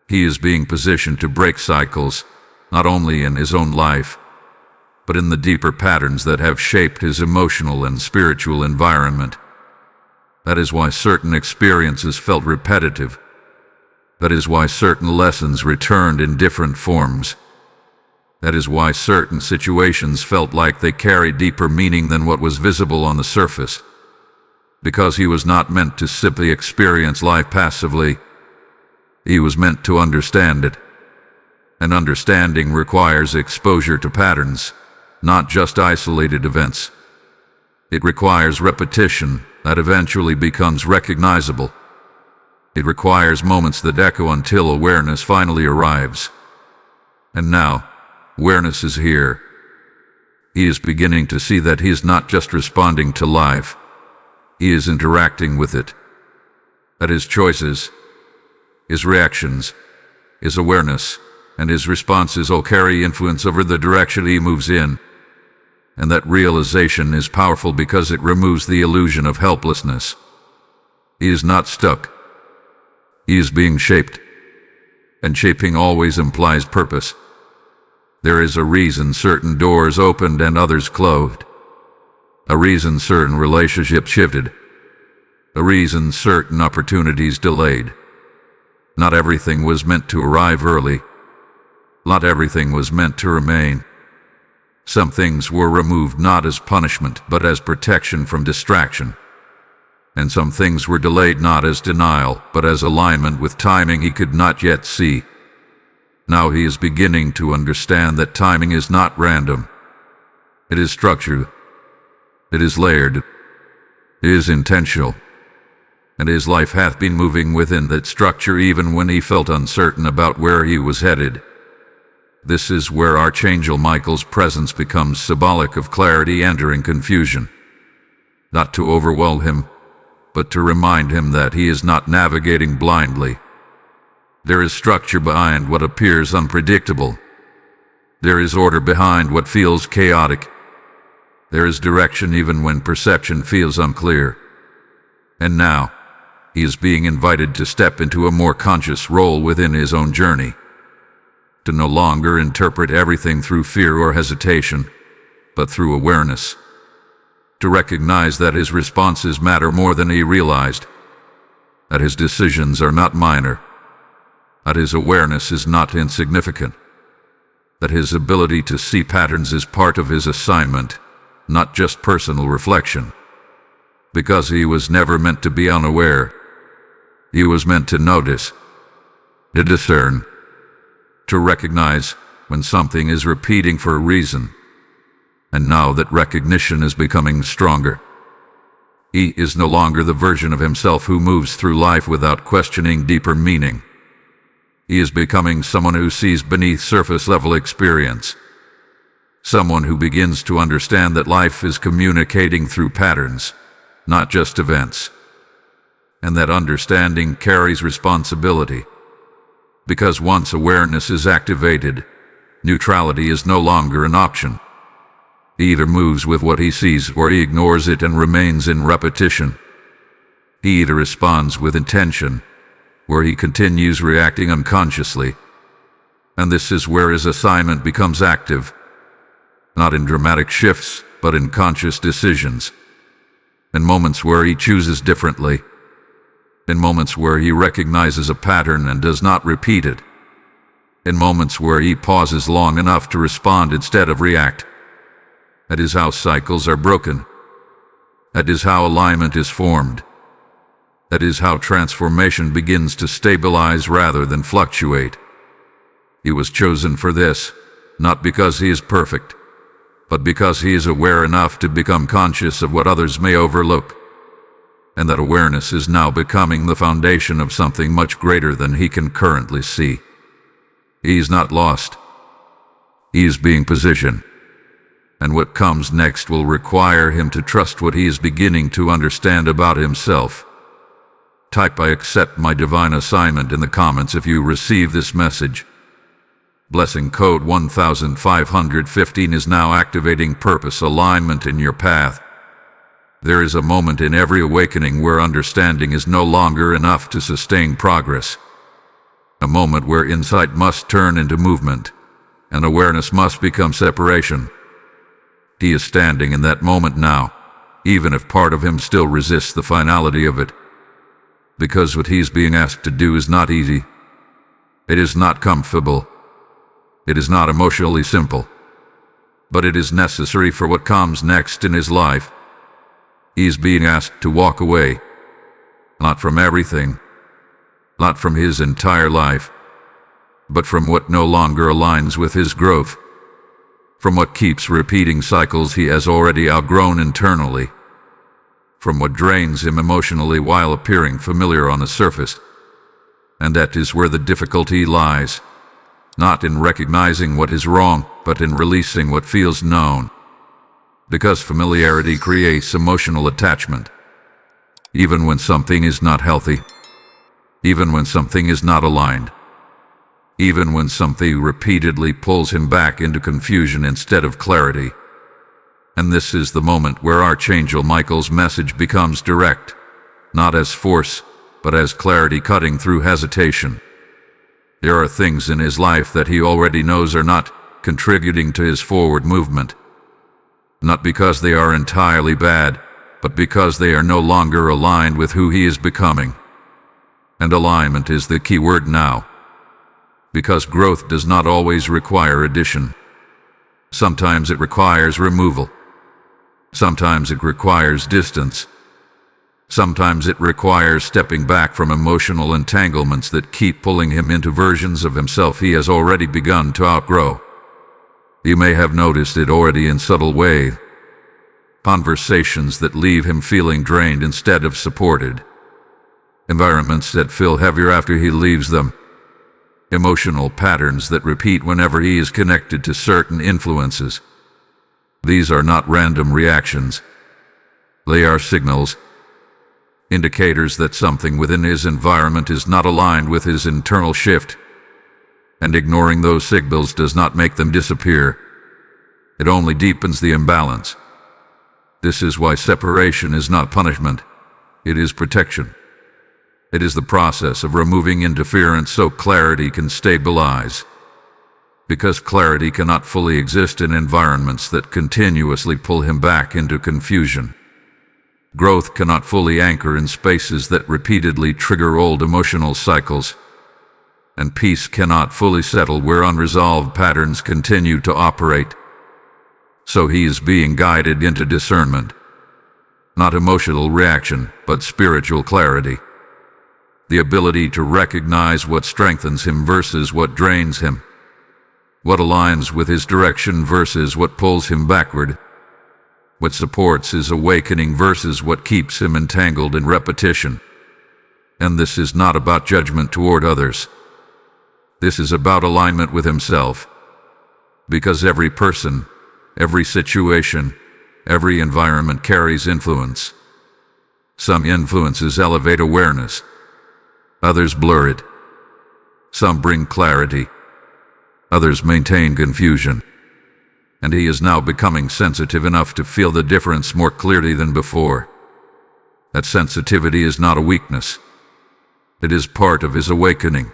He is being positioned to break cycles, not only in his own life, but in the deeper patterns that have shaped his emotional and spiritual environment. That is why certain experiences felt repetitive. That is why certain lessons returned in different forms. That is why certain situations felt like they carried deeper meaning than what was visible on the surface. because he was not meant to simply experience life passively. He was meant to understand it. And understanding requires exposure to patterns, not just isolated events. It requires repetition that eventually becomes recognizable. It requires moments that echo until awareness finally arrives. And now, awareness is here. He is beginning to see that he is not just responding to life. He is interacting with it. That his choices, his reactions, his awareness, and his responses all carry influence over the direction he moves in. And that realization is powerful because it removes the illusion of helplessness. He is not stuck. He is being shaped. And shaping always implies purpose. There is a reason certain doors opened and others closed. A reason certain relationships shifted. A reason certain opportunities delayed. Not everything was meant to arrive early. Not everything was meant to remain. Some things were removed not as punishment, but as protection from distraction. And some things were delayed not as denial, but as alignment with timing he could not yet see. Now he is beginning to understand that timing is not random. It is structured. It is layered. It is intentional. And his life hath been moving within that structure even when he felt uncertain about where he was headed. This is where Archangel Michael's presence becomes symbolic of clarity entering confusion. Not to overwhelm him, but to remind him that he is not navigating blindly. There is structure behind what appears unpredictable. There is order behind what feels chaotic. There is direction even when perception feels unclear. And now, he is being invited to step into a more conscious role within his own journey. To no longer interpret everything through fear or hesitation, but through awareness. To recognize that his responses matter more than he realized. That his decisions are not minor. That his awareness is not insignificant. That his ability to see patterns is part of his assignment, not just personal reflection. Because he was never meant to be unaware. He was meant to notice, to discern, to recognize when something is repeating for a reason. And now that recognition is becoming stronger. He is no longer the version of himself who moves through life without questioning deeper meaning. He is becoming someone who sees beneath surface-level experience. Someone who begins to understand that life is communicating through patterns, not just events. And that understanding carries responsibility. Because once awareness is activated, neutrality is no longer an option. He either moves with what he sees or he ignores it and remains in repetition. He either responds with intention, or he continues reacting unconsciously. And this is where his assignment becomes active, not in dramatic shifts, but in conscious decisions. In moments where he chooses differently. In moments where he recognizes a pattern and does not repeat it. In moments where he pauses long enough to respond instead of react. That is how cycles are broken. That is how alignment is formed. That is how transformation begins to stabilize rather than fluctuate. He was chosen for this, not because he is perfect, but because he is aware enough to become conscious of what others may overlook. And that awareness is now becoming the foundation of something much greater than he can currently see. He is not lost. He is being positioned. And what comes next will require him to trust what he is beginning to understand about himself. Type "I accept my divine assignment" in the comments if you receive this message. Blessing code 1515 is now activating purpose alignment in your path. There is a moment in every awakening where understanding is no longer enough to sustain progress. A moment where insight must turn into movement, and awareness must become separation. He is standing in that moment now, even if part of him still resists the finality of it. Because what he is being asked to do is not easy. It is not comfortable. It is not emotionally simple. But it is necessary for what comes next in his life. He is being asked to walk away, not from everything, not from his entire life, but from what no longer aligns with his growth, from what keeps repeating cycles he has already outgrown internally, from what drains him emotionally while appearing familiar on the surface. And that is where the difficulty lies, not in recognizing what is wrong, but in releasing what feels known. Because familiarity creates emotional attachment, even when something is not healthy, even when something is not aligned, even when something repeatedly pulls him back into confusion instead of clarity. And this is the moment where Archangel Michael's message becomes direct, not as force, but as clarity cutting through hesitation. There are things in his life that he already knows are not contributing to his forward movement, not because they are entirely bad, but because they are no longer aligned with who he is becoming. And alignment is the key word now, because growth does not always require addition. Sometimes it requires removal. Sometimes it requires distance. Sometimes it requires stepping back from emotional entanglements that keep pulling him into versions of himself he has already begun to outgrow. You may have noticed it already in subtle ways. Conversations that leave him feeling drained instead of supported. Environments that feel heavier after he leaves them. Emotional patterns that repeat whenever he is connected to certain influences. These are not random reactions. They are signals, indicators that something within his environment is not aligned with his internal shift. And ignoring those signals does not make them disappear. It only deepens the imbalance. This is why separation is not punishment. It is protection. It is the process of removing interference so clarity can stabilize. Because clarity cannot fully exist in environments that continuously pull him back into confusion. Growth cannot fully anchor in spaces that repeatedly trigger old emotional cycles. And peace cannot fully settle where unresolved patterns continue to operate. So he is being guided into discernment. Not emotional reaction, but spiritual clarity. The ability to recognize what strengthens him versus what drains him. What aligns with his direction versus what pulls him backward. What supports his awakening versus what keeps him entangled in repetition. And this is not about judgment toward others. This is about alignment with himself. Because every person, every situation, every environment carries influence. Some influences elevate awareness. Others blur it. Some bring clarity. Others maintain confusion. And he is now becoming sensitive enough to feel the difference more clearly than before. That sensitivity is not a weakness. It is part of his awakening.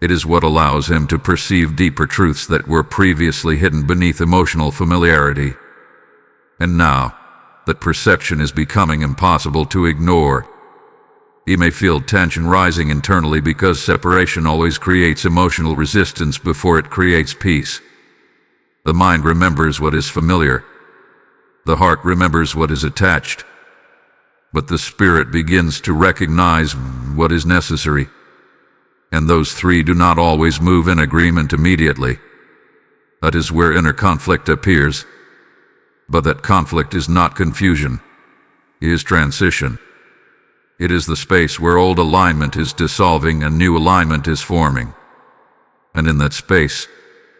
It is what allows him to perceive deeper truths that were previously hidden beneath emotional familiarity. And now, that perception is becoming impossible to ignore. He may feel tension rising internally because separation always creates emotional resistance before it creates peace. The mind remembers what is familiar. The heart remembers what is attached. But the spirit begins to recognize what is necessary. And those three do not always move in agreement immediately. That is where inner conflict appears. But that conflict is not confusion. It is transition. It is the space where old alignment is dissolving and new alignment is forming. And in that space,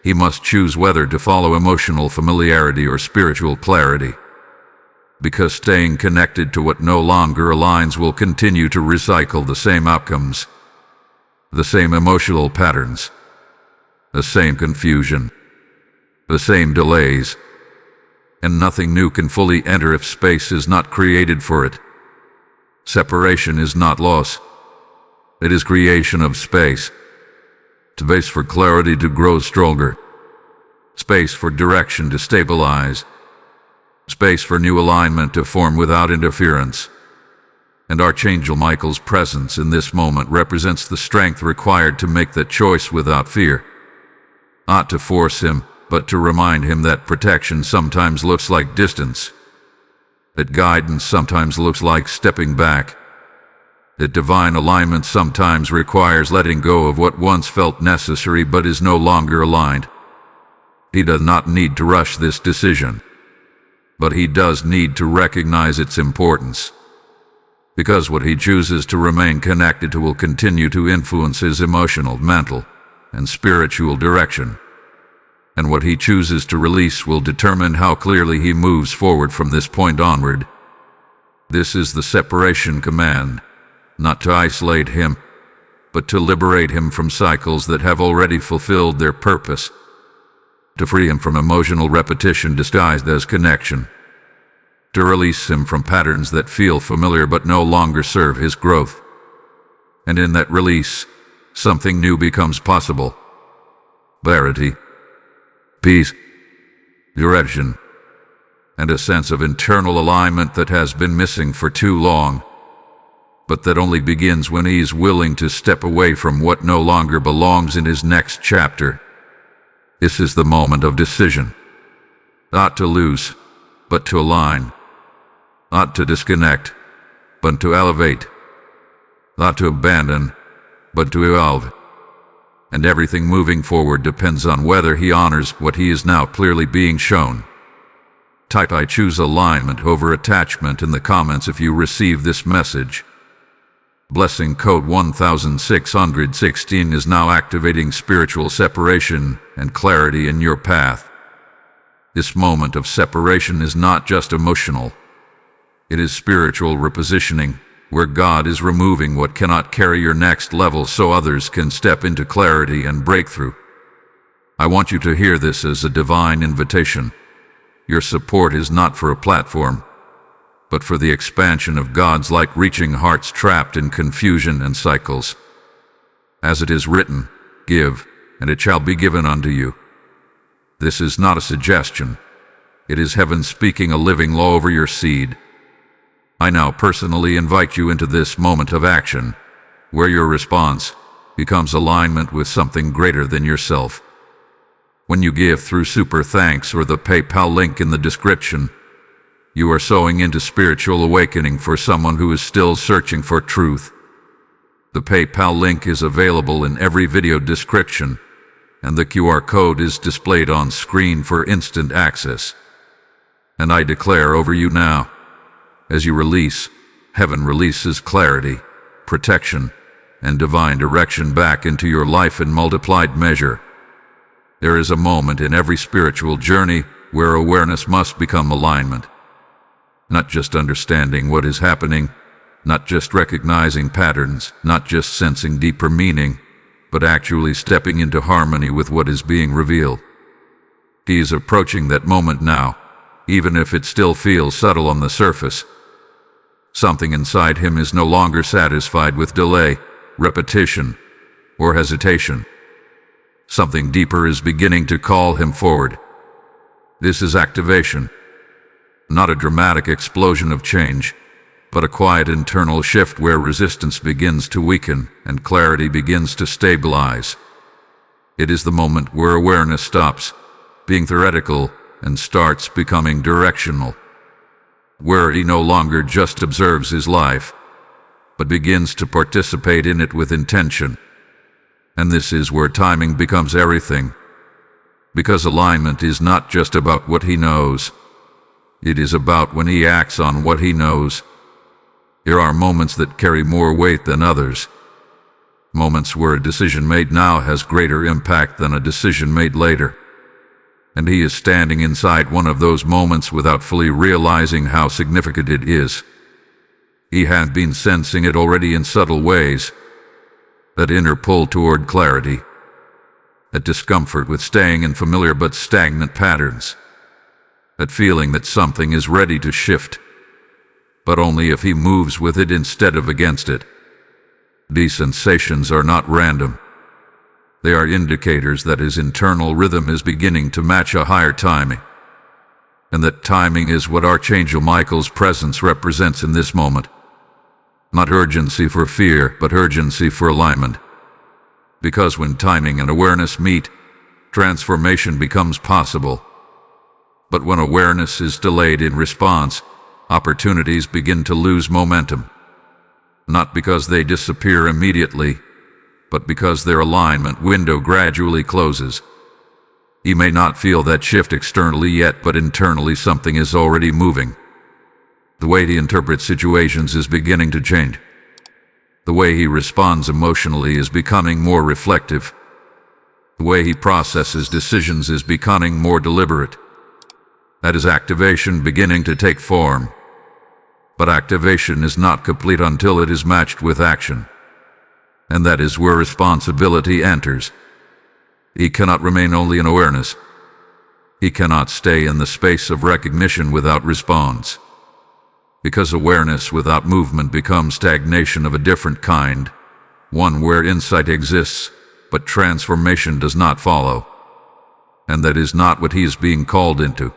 he must choose whether to follow emotional familiarity or spiritual clarity. Because staying connected to what no longer aligns will continue to recycle the same outcomes, the same emotional patterns, the same confusion, the same delays. And nothing new can fully enter if space is not created for it. Separation is not loss. It is creation of space. Space for clarity to grow stronger. Space for direction to stabilize. Space for new alignment to form without interference. And Archangel Michael's presence in this moment represents the strength required to make that choice without fear. Not to force him, but to remind him that protection sometimes looks like distance. That guidance sometimes looks like stepping back. That divine alignment sometimes requires letting go of what once felt necessary but is no longer aligned. He does not need to rush this decision, but he does need to recognize its importance. Because what he chooses to remain connected to will continue to influence his emotional, mental, and spiritual direction. And what he chooses to release will determine how clearly he moves forward from this point onward. This is the separation command, not to isolate him, but to liberate him from cycles that have already fulfilled their purpose, to free him from emotional repetition disguised as connection, to release him from patterns that feel familiar but no longer serve his growth. And in that release, something new becomes possible. Clarity, peace, direction, and a sense of internal alignment that has been missing for too long, but that only begins when he is willing to step away from what no longer belongs in his next chapter. This is the moment of decision. Not to lose, but to align. Not to disconnect, but to elevate. Not to abandon, but to evolve. And everything moving forward depends on whether he honors what he is now clearly being shown. Type "I choose alignment" over attachment in the comments if you receive this message. Blessing code 1616 is now activating spiritual separation and clarity in your path. This moment of separation is not just emotional. It is spiritual repositioning, where God is removing what cannot carry your next level so others can step into clarity and breakthrough. I want you to hear this as a divine invitation. Your support is not for a platform, but for the expansion of God's light reaching hearts trapped in confusion and cycles. As it is written, "Give, and it shall be given unto you." This is not a suggestion. It is heaven speaking a living law over your seed. I now personally invite you into this moment of action, where your response becomes alignment with something greater than yourself. When you give through Super Thanks or the PayPal link in the description, you are sowing into spiritual awakening for someone who is still searching for truth. The PayPal link is available in every video description, and the QR code is displayed on screen for instant access. And I declare over you now, as you release, heaven releases clarity, protection, and divine direction back into your life in multiplied measure. There is a moment in every spiritual journey where awareness must become alignment. Not just understanding what is happening, not just recognizing patterns, not just sensing deeper meaning, but actually stepping into harmony with what is being revealed. He is approaching that moment now, even if it still feels subtle on the surface. Something inside him is no longer satisfied with delay, repetition, or hesitation. Something deeper is beginning to call him forward. This is activation. Not a dramatic explosion of change, but a quiet internal shift where resistance begins to weaken and clarity begins to stabilize. It is the moment where awareness stops being theoretical and starts becoming directional, where he no longer just observes his life, but begins to participate in it with intention. And this is where timing becomes everything, because alignment is not just about what he knows. It is about when he acts on what he knows. There are moments that carry more weight than others. Moments where a decision made now has greater impact than a decision made later. And he is standing inside one of those moments without fully realizing how significant it is. He had been sensing it already in subtle ways. That inner pull toward clarity. That discomfort with staying in familiar but stagnant patterns. That feeling that something is ready to shift, but only if he moves with it instead of against it. These sensations are not random. They are indicators that his internal rhythm is beginning to match a higher timing. And that timing is what Archangel Michael's presence represents in this moment. Not urgency for fear, but urgency for alignment. Because when timing and awareness meet, transformation becomes possible. But when awareness is delayed in response, opportunities begin to lose momentum, not because they disappear immediately, but because their alignment window gradually closes. He may not feel that shift externally yet, but internally something is already moving. The way he interprets situations is beginning to change. The way he responds emotionally is becoming more reflective. The way he processes decisions is becoming more deliberate. That is activation beginning to take form. But activation is not complete until it is matched with action. And that is where responsibility enters. He cannot remain only in awareness. He cannot stay in the space of recognition without response. Because awareness without movement becomes stagnation of a different kind, one where insight exists, but transformation does not follow. And that is not what he is being called into.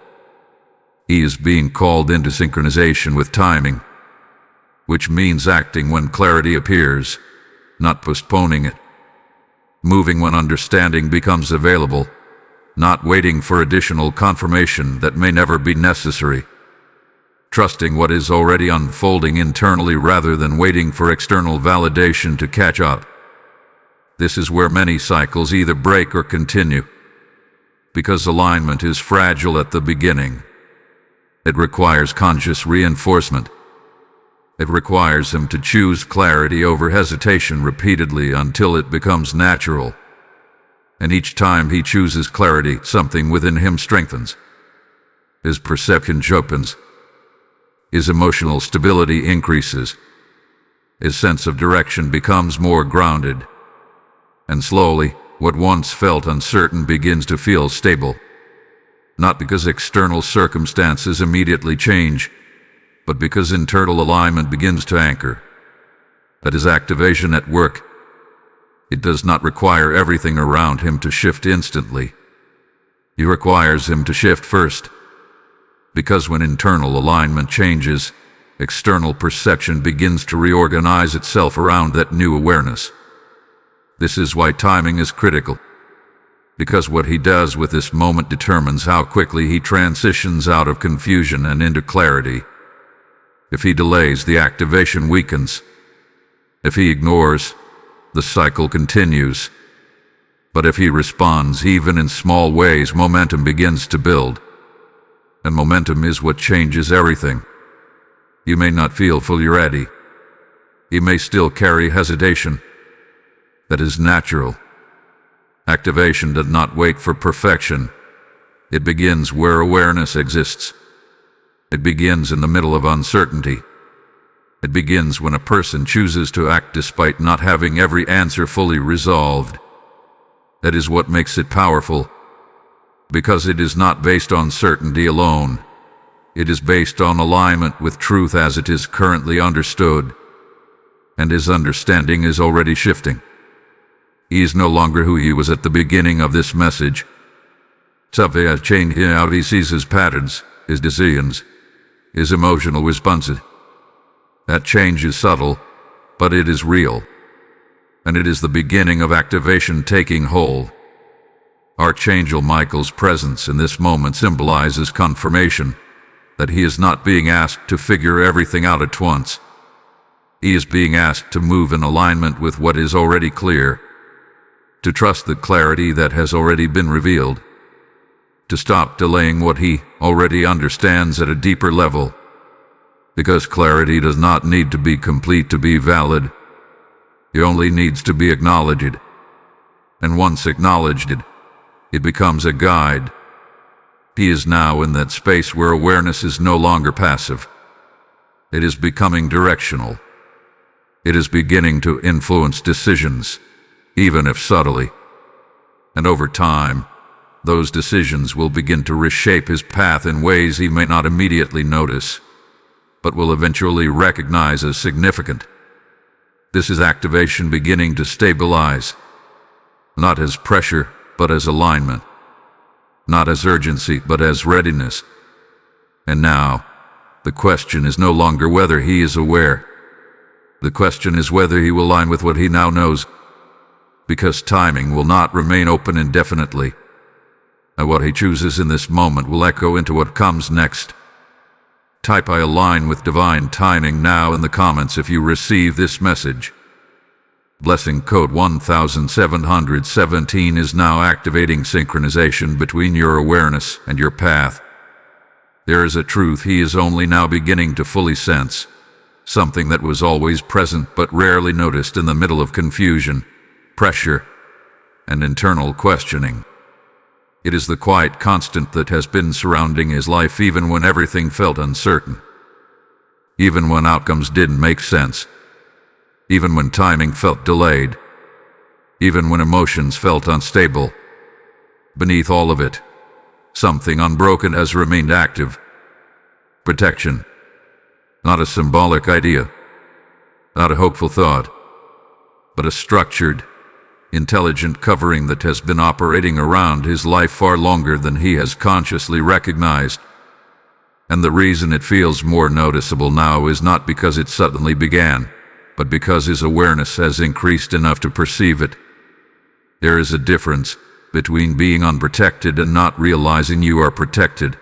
He is being called into synchronization with timing, which means acting when clarity appears, not postponing it. Moving when understanding becomes available, not waiting for additional confirmation that may never be necessary. Trusting what is already unfolding internally rather than waiting for external validation to catch up. This is where many cycles either break or continue, because alignment is fragile at the beginning. It requires conscious reinforcement. It requires him to choose clarity over hesitation repeatedly until it becomes natural. And each time he chooses clarity, something within him strengthens. His perception opens. His emotional stability increases. His sense of direction becomes more grounded. And slowly, what once felt uncertain begins to feel stable. Not because external circumstances immediately change, but because internal alignment begins to anchor. That is activation at work. It does not require everything around him to shift instantly. It requires him to shift first. Because when internal alignment changes, external perception begins to reorganize itself around that new awareness. This is why timing is critical. Because what he does with this moment determines how quickly he transitions out of confusion and into clarity. If he delays, the activation weakens. If he ignores, the cycle continues. But if he responds, even in small ways, momentum begins to build. And momentum is what changes everything. You may not feel fully ready. You may still carry hesitation. That is natural. Activation does not wait for perfection. It begins where awareness exists. It begins in the middle of uncertainty. It begins when a person chooses to act despite not having every answer fully resolved. That is what makes it powerful, because it is not based on certainty alone. It is based on alignment with truth as it is currently understood, and his understanding is already shifting. He is no longer who he was at the beginning of this message. Something has changed in how he sees his patterns, his decisions, his emotional responses. That change is subtle, but it is real, and it is the beginning of activation taking hold. Archangel Michael's presence in this moment symbolizes confirmation that he is not being asked to figure everything out at once. He is being asked to move in alignment with what is already clear, to trust the clarity that has already been revealed, to stop delaying what he already understands at a deeper level, because clarity does not need to be complete to be valid. It only needs to be acknowledged. And once acknowledged, it becomes a guide. He is now in that space where awareness is no longer passive. It is becoming directional. It is beginning to influence decisions, even if subtly. And over time, those decisions will begin to reshape his path in ways he may not immediately notice, but will eventually recognize as significant. This is activation beginning to stabilize, not as pressure, but as alignment, not as urgency, but as readiness. And now, the question is no longer whether he is aware. The question is whether he will align with what he now knows, because timing will not remain open indefinitely. And what he chooses in this moment will echo into what comes next. Type "I align with divine timing" now in the comments if you receive this message. Blessing code 1717 is now activating synchronization between your awareness and your path. There is a truth he is only now beginning to fully sense, something that was always present but rarely noticed in the middle of confusion, pressure, and internal questioning. It is the quiet constant that has been surrounding his life even when everything felt uncertain, even when outcomes didn't make sense, even when timing felt delayed, even when emotions felt unstable. Beneath all of it, something unbroken has remained active. Protection. Not a symbolic idea, not a hopeful thought, but a structured, intelligent covering that has been operating around his life far longer than he has consciously recognized. And the reason it feels more noticeable now is not because it suddenly began, but because his awareness has increased enough to perceive it. There is a difference between being unprotected and not realizing you are protected.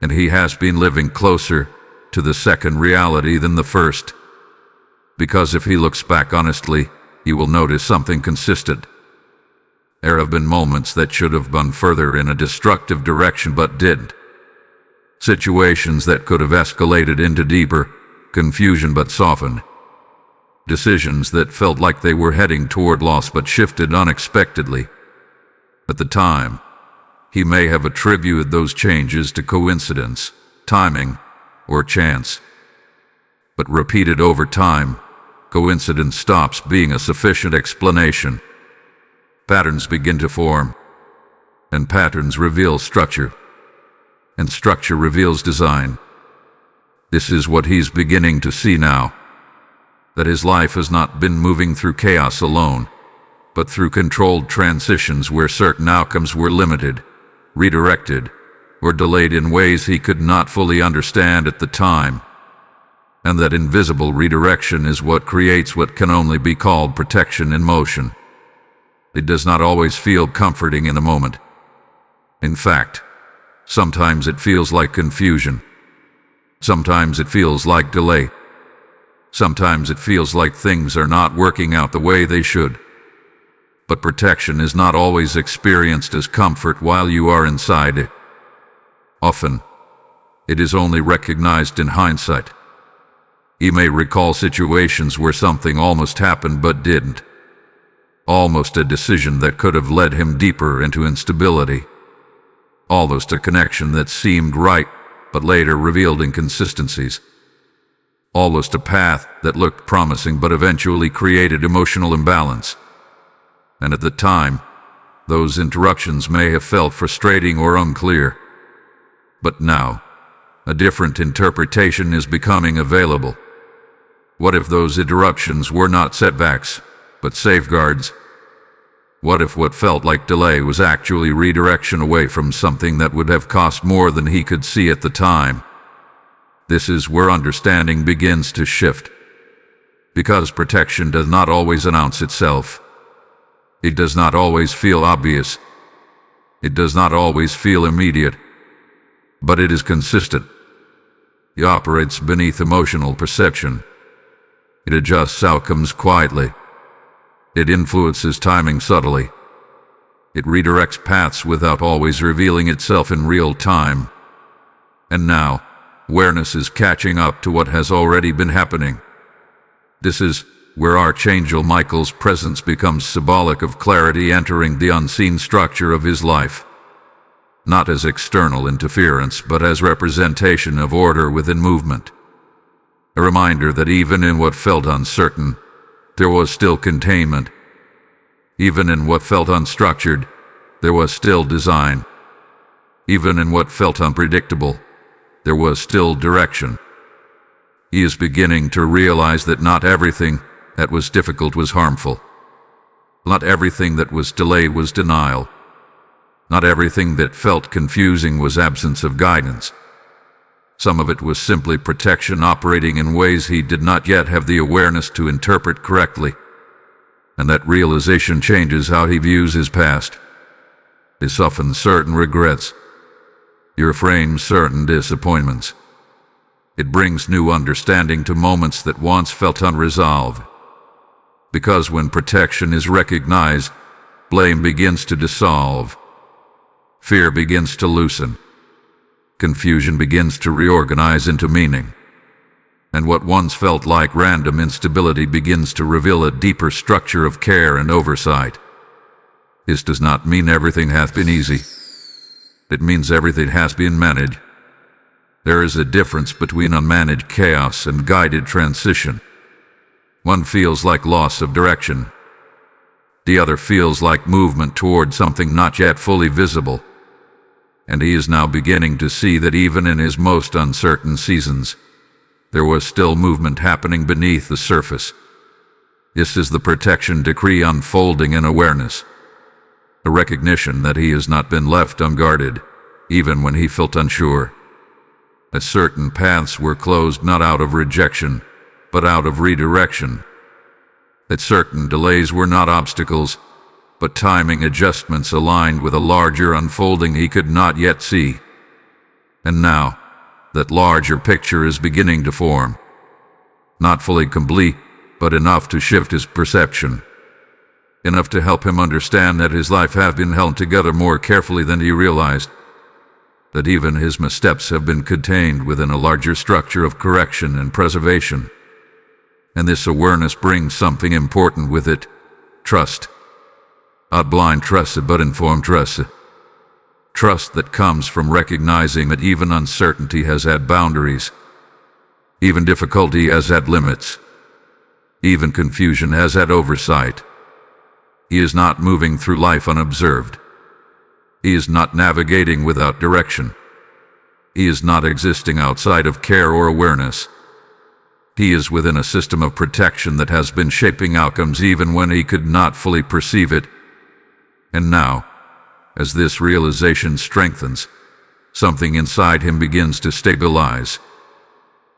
And he has been living closer to the second reality than the first. Because if he looks back honestly, he will notice something consistent. There have been moments that should have gone further in a destructive direction but didn't. Situations that could have escalated into deeper confusion but softened. Decisions that felt like they were heading toward loss but shifted unexpectedly. At the time, he may have attributed those changes to coincidence, timing, or chance. But repeated over time, coincidence stops being a sufficient explanation. Patterns begin to form, and patterns reveal structure, and structure reveals design. This is what he's beginning to see now. That his life has not been moving through chaos alone, but through controlled transitions where certain outcomes were limited, redirected, or delayed in ways he could not fully understand at the time. And that invisible redirection is what creates what can only be called protection in motion. It does not always feel comforting in the moment. In fact, sometimes it feels like confusion. Sometimes it feels like delay. Sometimes it feels like things are not working out the way they should. But protection is not always experienced as comfort while you are inside it. Often, it is only recognized in hindsight. He may recall situations where something almost happened but didn't. Almost a decision that could have led him deeper into instability. Almost a connection that seemed right but later revealed inconsistencies. Almost a path that looked promising but eventually created emotional imbalance. And at the time, those interruptions may have felt frustrating or unclear. But now, a different interpretation is becoming available. What if those interruptions were not setbacks, but safeguards? What if what felt like delay was actually redirection away from something that would have cost more than he could see at the time? This is where understanding begins to shift. Because protection does not always announce itself. It does not always feel obvious. It does not always feel immediate. But it is consistent. It operates beneath emotional perception. It adjusts outcomes quietly. It influences timing subtly. It redirects paths without always revealing itself in real time. And now, awareness is catching up to what has already been happening. This is where Archangel Michael's presence becomes symbolic of clarity entering the unseen structure of his life. Not as external interference, but as representation of order within movement. A reminder that even in what felt uncertain, there was still containment. Even in what felt unstructured, there was still design. Even in what felt unpredictable, there was still direction. He is beginning to realize that not everything that was difficult was harmful. Not everything that was delayed was denial. Not everything that felt confusing was absence of guidance. Some of it was simply protection operating in ways he did not yet have the awareness to interpret correctly. And that realization changes how he views his past. It softens certain regrets. It reframes certain disappointments. It brings new understanding to moments that once felt unresolved. Because when protection is recognized, blame begins to dissolve. Fear begins to loosen. Confusion begins to reorganize into meaning. And what once felt like random instability begins to reveal a deeper structure of care and oversight. This does not mean everything hath been easy. It means everything has been managed. There is a difference between unmanaged chaos and guided transition. One feels like loss of direction. The other feels like movement toward something not yet fully visible. And he is now beginning to see that even in his most uncertain seasons, there was still movement happening beneath the surface. This is the protection decree unfolding in awareness. A recognition that he has not been left unguarded, even when he felt unsure. That certain paths were closed not out of rejection, but out of redirection. That certain delays were not obstacles, but timing adjustments aligned with a larger unfolding he could not yet see. And now, that larger picture is beginning to form. Not fully complete, but enough to shift his perception. Enough to help him understand that his life has been held together more carefully than he realized. That even his missteps have been contained within a larger structure of correction and preservation. And this awareness brings something important with it: trust. Not blind trust, but informed trust. Trust that comes from recognizing that even uncertainty has had boundaries. Even difficulty has had limits. Even confusion has had oversight. He is not moving through life unobserved. He is not navigating without direction. He is not existing outside of care or awareness. He is within a system of protection that has been shaping outcomes even when he could not fully perceive it. And now, as this realization strengthens, something inside him begins to stabilize.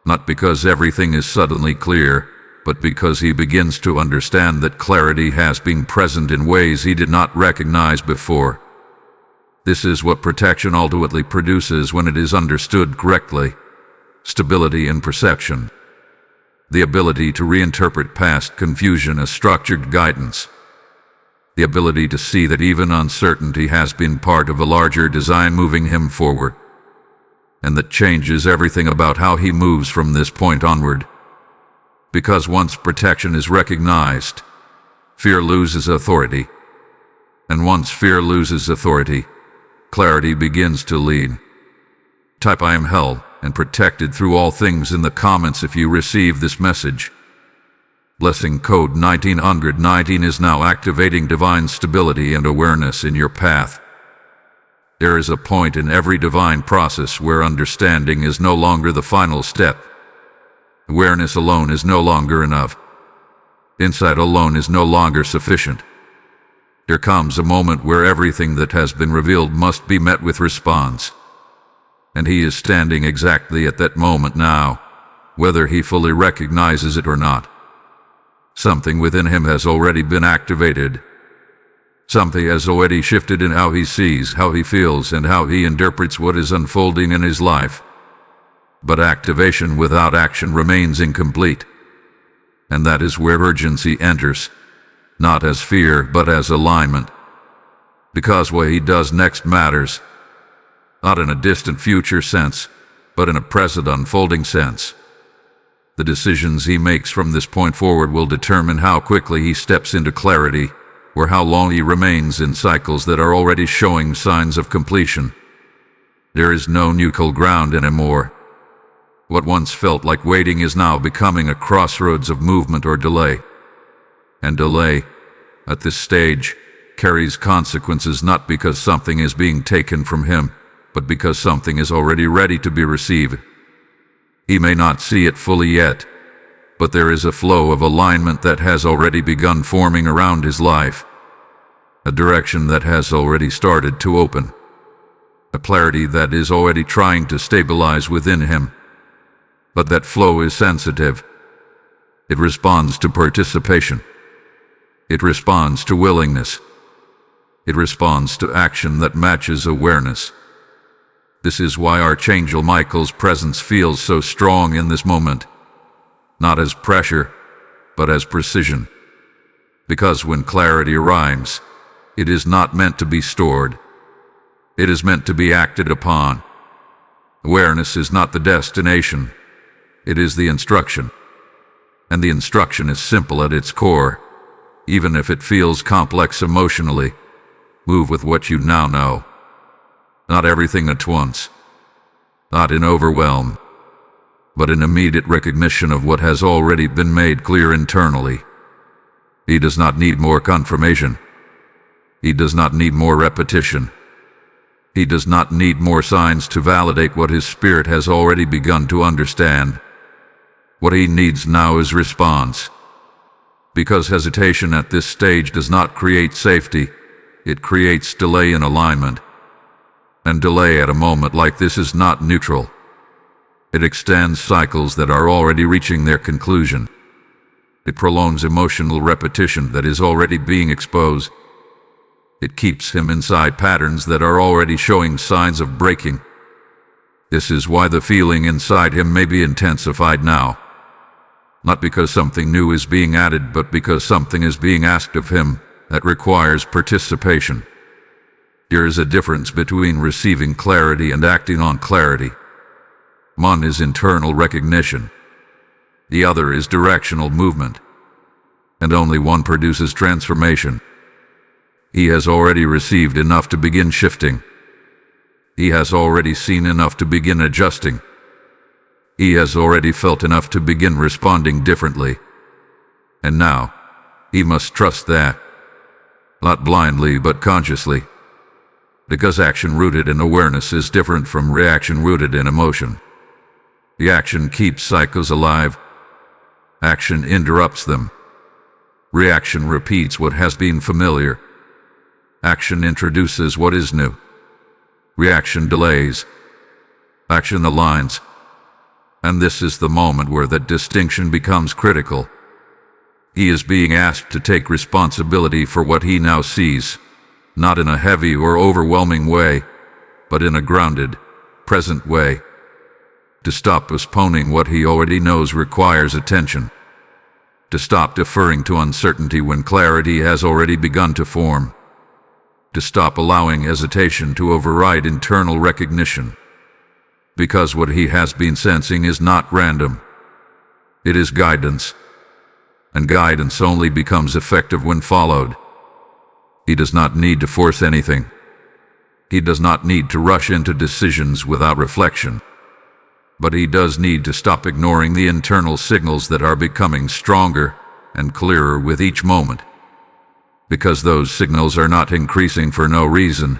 Not because everything is suddenly clear, but because he begins to understand that clarity has been present in ways he did not recognize before. This is what protection ultimately produces when it is understood correctly: stability in perception. The ability to reinterpret past confusion as structured guidance. The ability to see that even uncertainty has been part of a larger design moving him forward. And that changes everything about how he moves from this point onward. Because once protection is recognized, fear loses authority. And once fear loses authority, clarity begins to lead. Type "I am held and protected through all things" in the comments if you receive this message. Blessing code 1919 is now activating divine stability and awareness in your path. There is a point in every divine process where understanding is no longer the final step. Awareness alone is no longer enough. Insight alone is no longer sufficient. There comes a moment where everything that has been revealed must be met with response. And he is standing exactly at that moment now, whether he fully recognizes it or not. Something within him has already been activated. Something has already shifted in how he sees, how he feels, and how he interprets what is unfolding in his life. But activation without action remains incomplete. And that is where urgency enters, not as fear, but as alignment. Because what he does next matters, not in a distant future sense, but in a present unfolding sense. The decisions he makes from this point forward will determine how quickly he steps into clarity, or how long he remains in cycles that are already showing signs of completion. There is no neutral ground anymore. What once felt like waiting is now becoming a crossroads of movement or delay. And delay, at this stage, carries consequences not because something is being taken from him, but because something is already ready to be received. He may not see it fully yet, but there is a flow of alignment that has already begun forming around his life. A direction that has already started to open. A clarity that is already trying to stabilize within him. But that flow is sensitive. It responds to participation. It responds to willingness. It responds to action that matches awareness. This is why Archangel Michael's presence feels so strong in this moment, not as pressure, but as precision. Because when clarity arrives, it is not meant to be stored. It is meant to be acted upon. Awareness is not the destination. It is the instruction. And the instruction is simple at its core, even if it feels complex emotionally. Move with what you now know. Not everything at once. Not in overwhelm, but in immediate recognition of what has already been made clear internally. He does not need more confirmation. He does not need more repetition. He does not need more signs to validate what his spirit has already begun to understand. What he needs now is response. Because hesitation at this stage does not create safety, it creates delay in alignment. And delay at a moment like this is not neutral. It extends cycles that are already reaching their conclusion. It prolongs emotional repetition that is already being exposed. It keeps him inside patterns that are already showing signs of breaking. This is why the feeling inside him may be intensified now. Not because something new is being added, but because something is being asked of him that requires participation. There is a difference between receiving clarity and acting on clarity. One is internal recognition. The other is directional movement. And only one produces transformation. He has already received enough to begin shifting. He has already seen enough to begin adjusting. He has already felt enough to begin responding differently. And now, he must trust that. Not blindly, but consciously. Because action rooted in awareness is different from reaction rooted in emotion. The action keeps cycles alive. Action interrupts them. Reaction repeats what has been familiar. Action introduces what is new. Reaction delays. Action aligns. And this is the moment where that distinction becomes critical. He is being asked to take responsibility for what he now sees. Not in a heavy or overwhelming way, but in a grounded, present way. To stop postponing what he already knows requires attention. To stop deferring to uncertainty when clarity has already begun to form. To stop allowing hesitation to override internal recognition. Because what he has been sensing is not random. It is guidance. And guidance only becomes effective when followed. He does not need to force anything. He does not need to rush into decisions without reflection. But he does need to stop ignoring the internal signals that are becoming stronger and clearer with each moment. Because those signals are not increasing for no reason.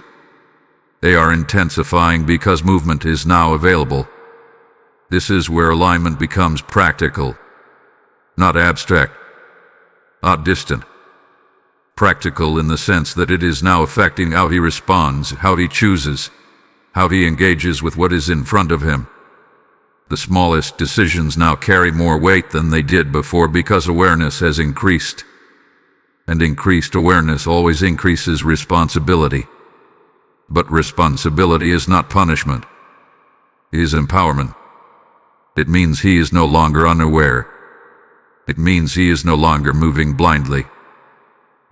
They are intensifying because movement is now available. This is where alignment becomes practical. Not abstract. Not distant. Practical in the sense that it is now affecting how he responds, how he chooses, how he engages with what is in front of him. The smallest decisions now carry more weight than they did before because awareness has increased. And increased awareness always increases responsibility. But responsibility is not punishment. It is empowerment. It means he is no longer unaware. It means he is no longer moving blindly.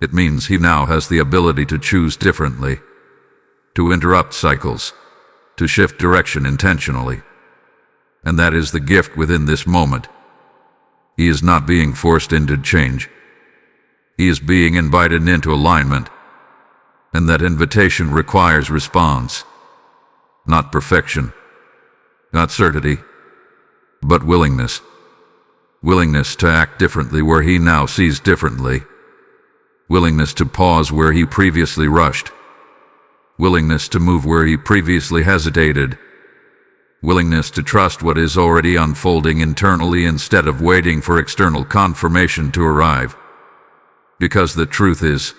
It means he now has the ability to choose differently, to interrupt cycles, to shift direction intentionally. And that is the gift within this moment. He is not being forced into change. He is being invited into alignment. And that invitation requires response. Not perfection, not certainty, but willingness. Willingness to act differently where he now sees differently. Willingness to pause where he previously rushed. Willingness to move where he previously hesitated. Willingness to trust what is already unfolding internally instead of waiting for external confirmation to arrive. Because the truth is,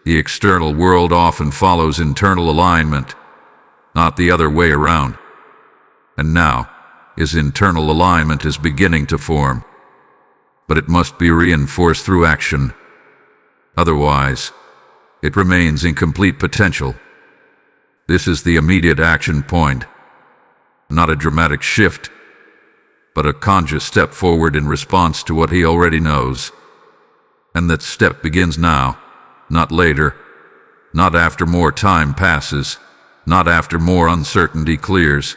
the external world often follows internal alignment, not the other way around. And now, his internal alignment is beginning to form. But it must be reinforced through action. Otherwise, it remains incomplete potential. This is the immediate action point. Not a dramatic shift, but a conscious step forward in response to what he already knows. And that step begins now, not later, not after more time passes, not after more uncertainty clears,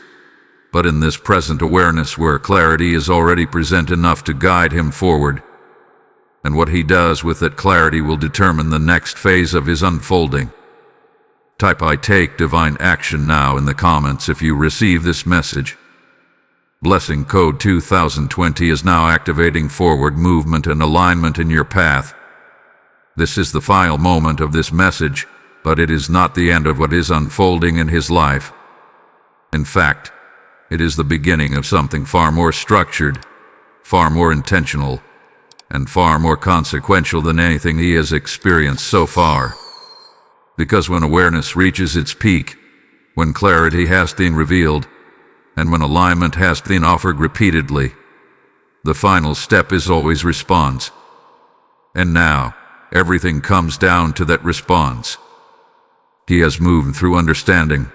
but in this present awareness where clarity is already present enough to guide him forward. And what he does with that clarity will determine the next phase of his unfolding. Type "I take divine action" now in the comments if you receive this message. Blessing code 2020 is now activating forward movement and alignment in your path. This is the final moment of this message, but it is not the end of what is unfolding in his life. In fact, it is the beginning of something far more structured, far more intentional, and far more consequential than anything he has experienced so far. Because when awareness reaches its peak, when clarity has been revealed, and when alignment has been offered repeatedly, the final step is always response. And now, everything comes down to that response. He has moved through understanding.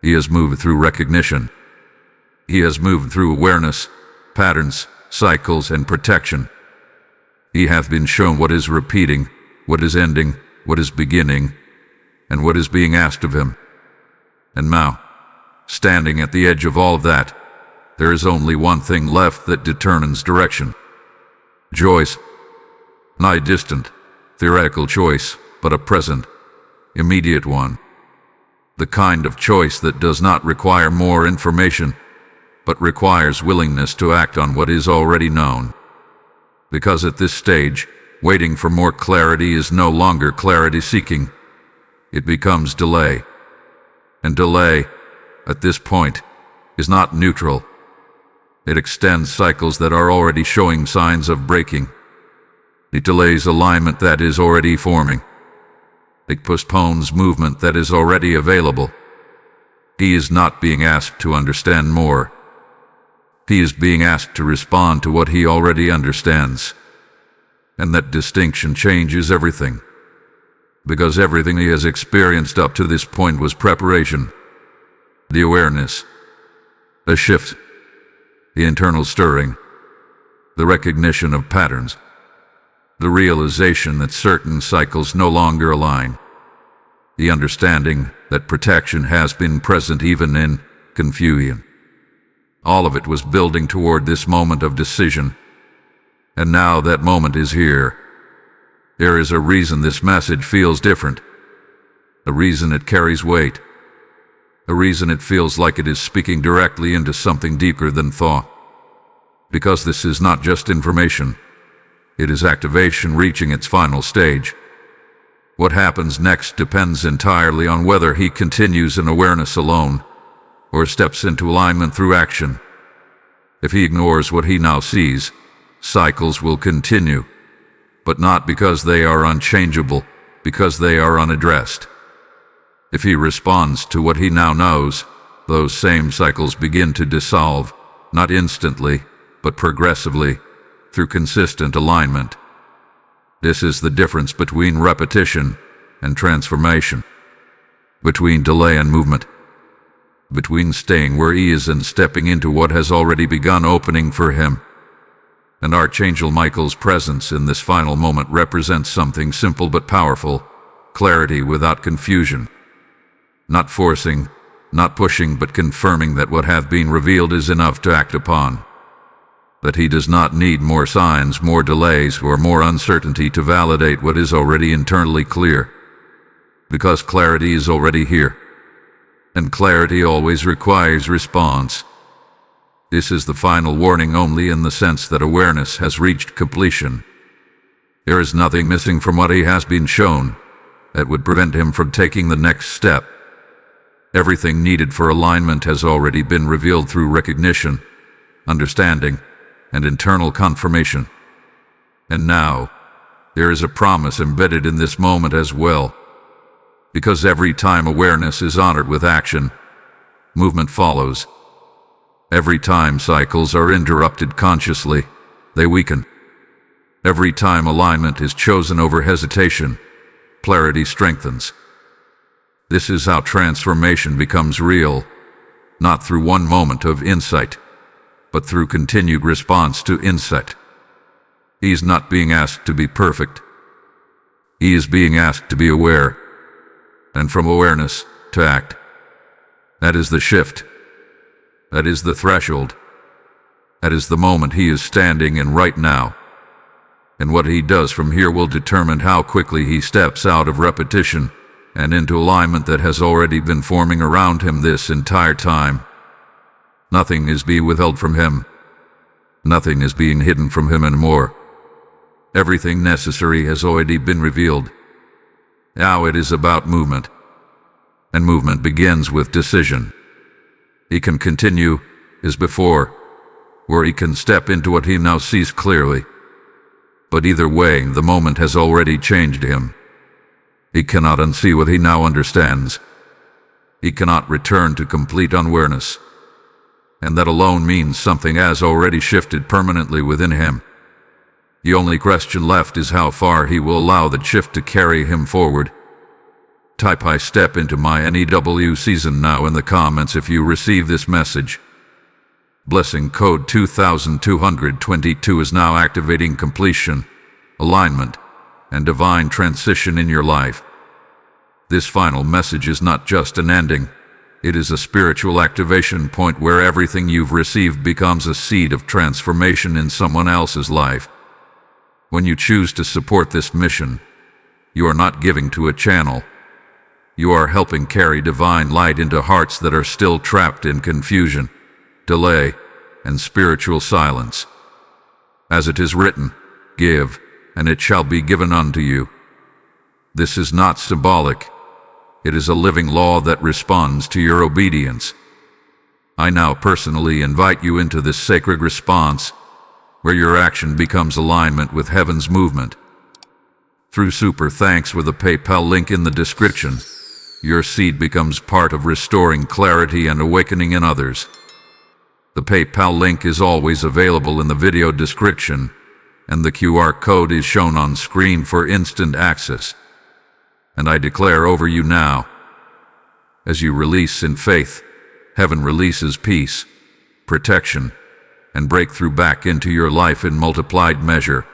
He has moved through recognition. He has moved through awareness, patterns, cycles, and protection. He hath been shown what is repeating, what is ending, what is beginning, and what is being asked of him. And now, standing at the edge of all of that, there is only one thing left that determines direction. Choice. Not a distant, theoretical choice, but a present, immediate one. The kind of choice that does not require more information, but requires willingness to act on what is already known. Because at this stage, waiting for more clarity is no longer clarity seeking. It becomes delay. And delay, at this point, is not neutral. It extends cycles that are already showing signs of breaking. It delays alignment that is already forming. It postpones movement that is already available. He is not being asked to understand more. He is being asked to respond to what he already understands. And that distinction changes everything. Because everything he has experienced up to this point was preparation. The awareness. A shift. The internal stirring. The recognition of patterns. The realization that certain cycles no longer align. The understanding that protection has been present even in confusion. All of it was building toward this moment of decision. And now that moment is here. There is a reason this message feels different. A reason it carries weight. A reason it feels like it is speaking directly into something deeper than thought. Because this is not just information. It is activation reaching its final stage. What happens next depends entirely on whether he continues in awareness alone, or steps into alignment through action. If he ignores what he now sees, cycles will continue, but not because they are unchangeable, because they are unaddressed. If he responds to what he now knows, those same cycles begin to dissolve, not instantly, but progressively, through consistent alignment. This is the difference between repetition and transformation, between delay and movement, between staying where he is and stepping into what has already begun opening for him. And Archangel Michael's presence in this final moment represents something simple but powerful: clarity without confusion. Not forcing, not pushing, but confirming that what hath been revealed is enough to act upon. That he does not need more signs, more delays, or more uncertainty to validate what is already internally clear. Because clarity is already here. And clarity always requires response. This is the final warning only in the sense that awareness has reached completion. There is nothing missing from what he has been shown that would prevent him from taking the next step. Everything needed for alignment has already been revealed through recognition, understanding, and internal confirmation. And now, there is a promise embedded in this moment as well. Because every time awareness is honored with action, movement follows. Every time cycles are interrupted consciously, they weaken. Every time alignment is chosen over hesitation, clarity strengthens. This is how transformation becomes real, not through one moment of insight, but through continued response to insight. He is not being asked to be perfect. He is being asked to be aware, and from awareness to act. That is the shift. That is the threshold. That is the moment he is standing in right now. And what he does from here will determine how quickly he steps out of repetition and into alignment that has already been forming around him this entire time. Nothing is being withheld from him. Nothing is being hidden from him anymore. Everything necessary has already been revealed. Now it is about movement, and movement begins with decision. He can continue as before, or he can step into what he now sees clearly. But either way, the moment has already changed him. He cannot unsee what he now understands. He cannot return to complete unawareness. And that alone means something has already shifted permanently within him. The only question left is how far he will allow that shift to carry him forward. Type "I step into my NEW season now" in the comments if you receive this message. Blessing code 2222 is now activating completion, alignment, and divine transition in your life. This final message is not just an ending. It is a spiritual activation point where everything you've received becomes a seed of transformation in someone else's life. When you choose to support this mission, you are not giving to a channel. You are helping carry divine light into hearts that are still trapped in confusion, delay, and spiritual silence. As it is written, "Give, and it shall be given unto you." This is not symbolic. It is a living law that responds to your obedience. I now personally invite you into this sacred response, where your action becomes alignment with heaven's movement. Through super thanks with a PayPal link in the description, your seed becomes part of restoring clarity and awakening in others. The PayPal link is always available in the video description, and the QR code is shown on screen for instant access. And I declare over you now, as you release in faith, heaven releases peace, protection, and breakthrough back into your life in multiplied measure.